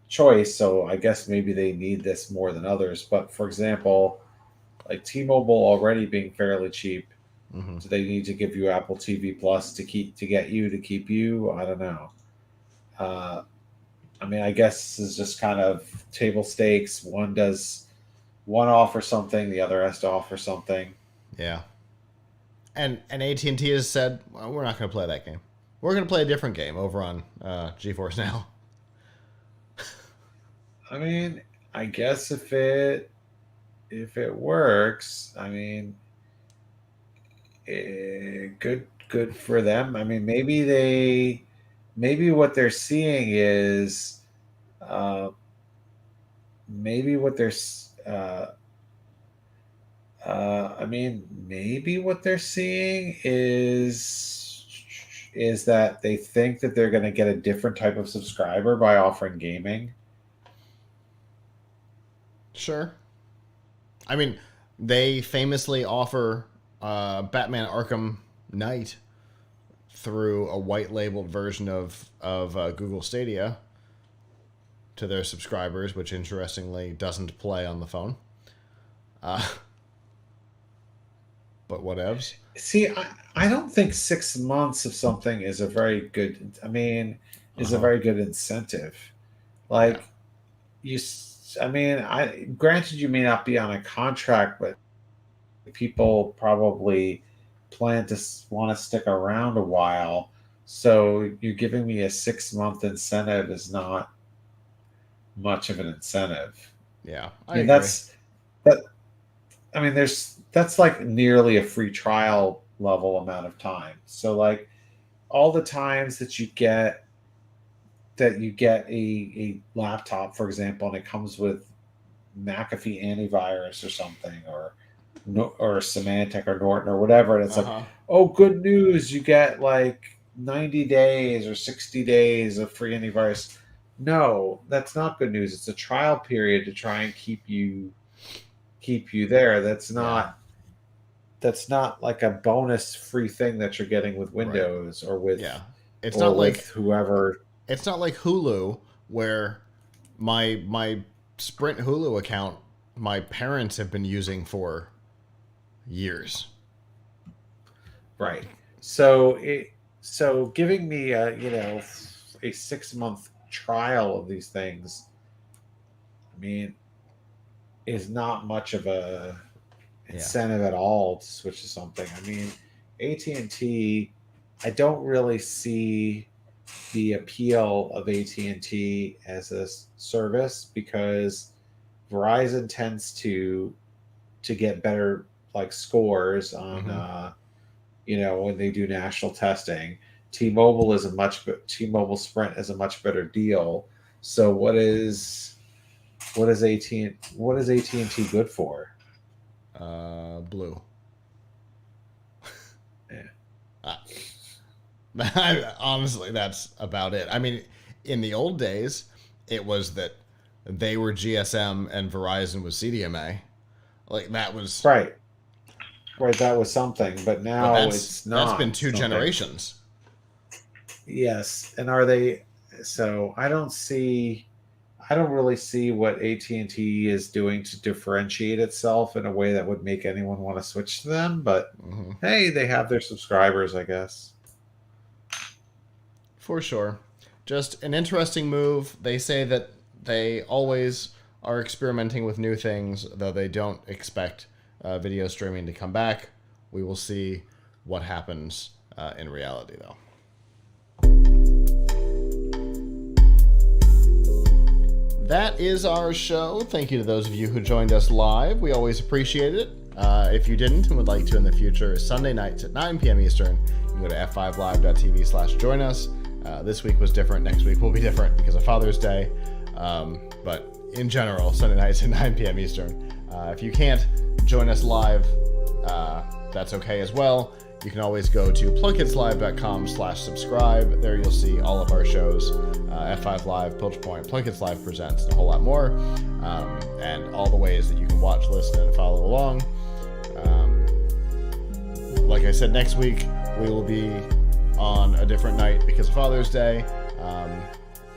Speaker 2: choice, so I guess maybe they need this more than others. But for example, like T-Mobile already being fairly cheap,
Speaker 1: Hmm.
Speaker 2: do they need to give you Apple TV Plus to get you to keep you? I don't know. Uh, I mean, I guess this is just kind of table stakes. One offers something, the other has to offer something.
Speaker 1: Yeah. And AT&T has said, well, we're not going to play that game. We're going to play a different game over on GeForce Now.
Speaker 2: I mean, I guess if it works, I mean, good for them. I mean, maybe what they're seeing is uh, maybe what they're I mean, maybe what they're seeing is that they think that they're going to get a different type of subscriber by offering gaming.
Speaker 1: Sure. I mean, they famously offer Batman Arkham Knight through a white labeled version of Google Stadia to their subscribers, which interestingly doesn't play on the phone. Uh, but whatevs.
Speaker 2: See, I don't think 6 months of something is a very good. I mean,
Speaker 1: Uh
Speaker 2: is a
Speaker 1: huh.
Speaker 2: very good incentive.
Speaker 1: Yeah.
Speaker 2: Like I mean, I granted you may not be on a contract, but people probably plan to want to stick around a while. So you're giving me a 6 month incentive is not much of an incentive.
Speaker 1: Yeah.
Speaker 2: I
Speaker 1: I
Speaker 2: mean,
Speaker 1: agree.
Speaker 2: that. I mean, that's like nearly a free trial level amount of time. So like all the times that you get a laptop, for example, and it comes with McAfee antivirus or something, or Symantec or Norton or whatever, and it's
Speaker 1: Uh
Speaker 2: like,
Speaker 1: huh.
Speaker 2: oh, good news, you get like 90 days or 60 days of free antivirus. No, that's not good news. It's a trial period to try and keep you there. That's
Speaker 1: Yeah.
Speaker 2: not that's not like a bonus free thing that you're getting with
Speaker 1: Right.
Speaker 2: Windows
Speaker 1: Yeah. It's
Speaker 2: or
Speaker 1: not
Speaker 2: with
Speaker 1: like
Speaker 2: whoever.
Speaker 1: it's not like Hulu where my Sprint Hulu account my parents have been using for years.
Speaker 2: Right. So giving me a 6 month trial of these things, I mean, is not much of a
Speaker 1: Yeah.
Speaker 2: incentive at all to switch to something. I mean, AT&T, I don't really see the appeal of AT&T as a service because Verizon tends to get better like scores on
Speaker 1: Mm-hmm.
Speaker 2: when they do national testing. T-Mobile Sprint is a much better deal. So what is AT&T good for?
Speaker 1: Blue.
Speaker 2: Yeah.
Speaker 1: Uh, honestly, that's about it. I mean, in the old days, it was that they were GSM and Verizon was CDMA. Like that was,
Speaker 2: Right. Right, that was something, but
Speaker 1: but
Speaker 2: now
Speaker 1: that's
Speaker 2: it's
Speaker 1: that's been
Speaker 2: not
Speaker 1: two
Speaker 2: something.
Speaker 1: generations.
Speaker 2: Yes, and are they? So I don't really see what AT&T is doing to differentiate itself in a way that would make anyone want to switch to them. But
Speaker 1: Hmm.
Speaker 2: hey, they have their subscribers, I guess.
Speaker 1: For sure. Just an interesting move. They say that they always are experimenting with new things, though they don't expect video streaming to come back. We will see what happens in reality, though. That is our show. Thank you to those of you who joined us live. We always appreciate it. If you didn't and would like to in the future, Sunday nights at 9 p.m. Eastern, you can go to f5live.tv/join us. This week was different. Next week will be different because of Father's Day. But in general, Sunday nights at 9 p.m. Eastern. If you can't join us live, that's okay as well. You can always go to PLUGHITZLive.com/subscribe. There you'll see all of our shows, F5 Live, Pilch Point, PLUGHITZ Live Presents, and a whole lot more, and all the ways that you can watch, listen, and follow along. Like I said, next week we will be on a different night because of Father's Day.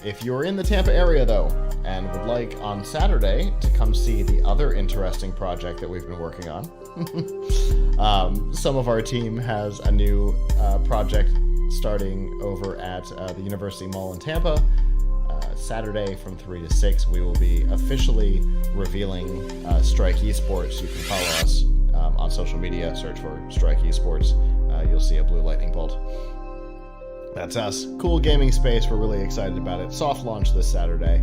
Speaker 1: If you're in the Tampa area, though, and would like on Saturday to come see the other interesting project that we've been working on, some of our team has a new project starting over at the University Mall in Tampa. Saturday from 3 to 6, we will be officially revealing Strike Esports. You can follow us on social media, search for Strike Esports. You'll see a blue lightning bolt. That's us. Cool gaming space. We're really excited about it. Soft launch this Saturday.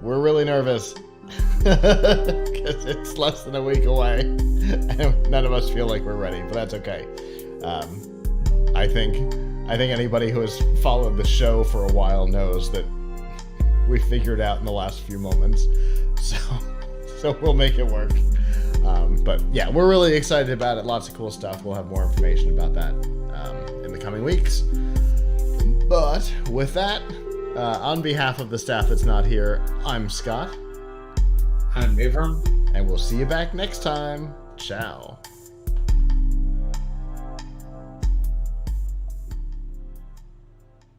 Speaker 1: We're really nervous because it's less than a week away and none of us feel like we're ready, but that's okay. I think anybody who has followed the show for a while knows that we figured out in the last few moments, so we'll make it work. But yeah, we're really excited about it. Lots of cool stuff. We'll have more information about that in the coming weeks. But with that, on behalf of the staff that's not here, I'm Scott.
Speaker 2: I'm Avram.
Speaker 1: And we'll see you back next time. Ciao.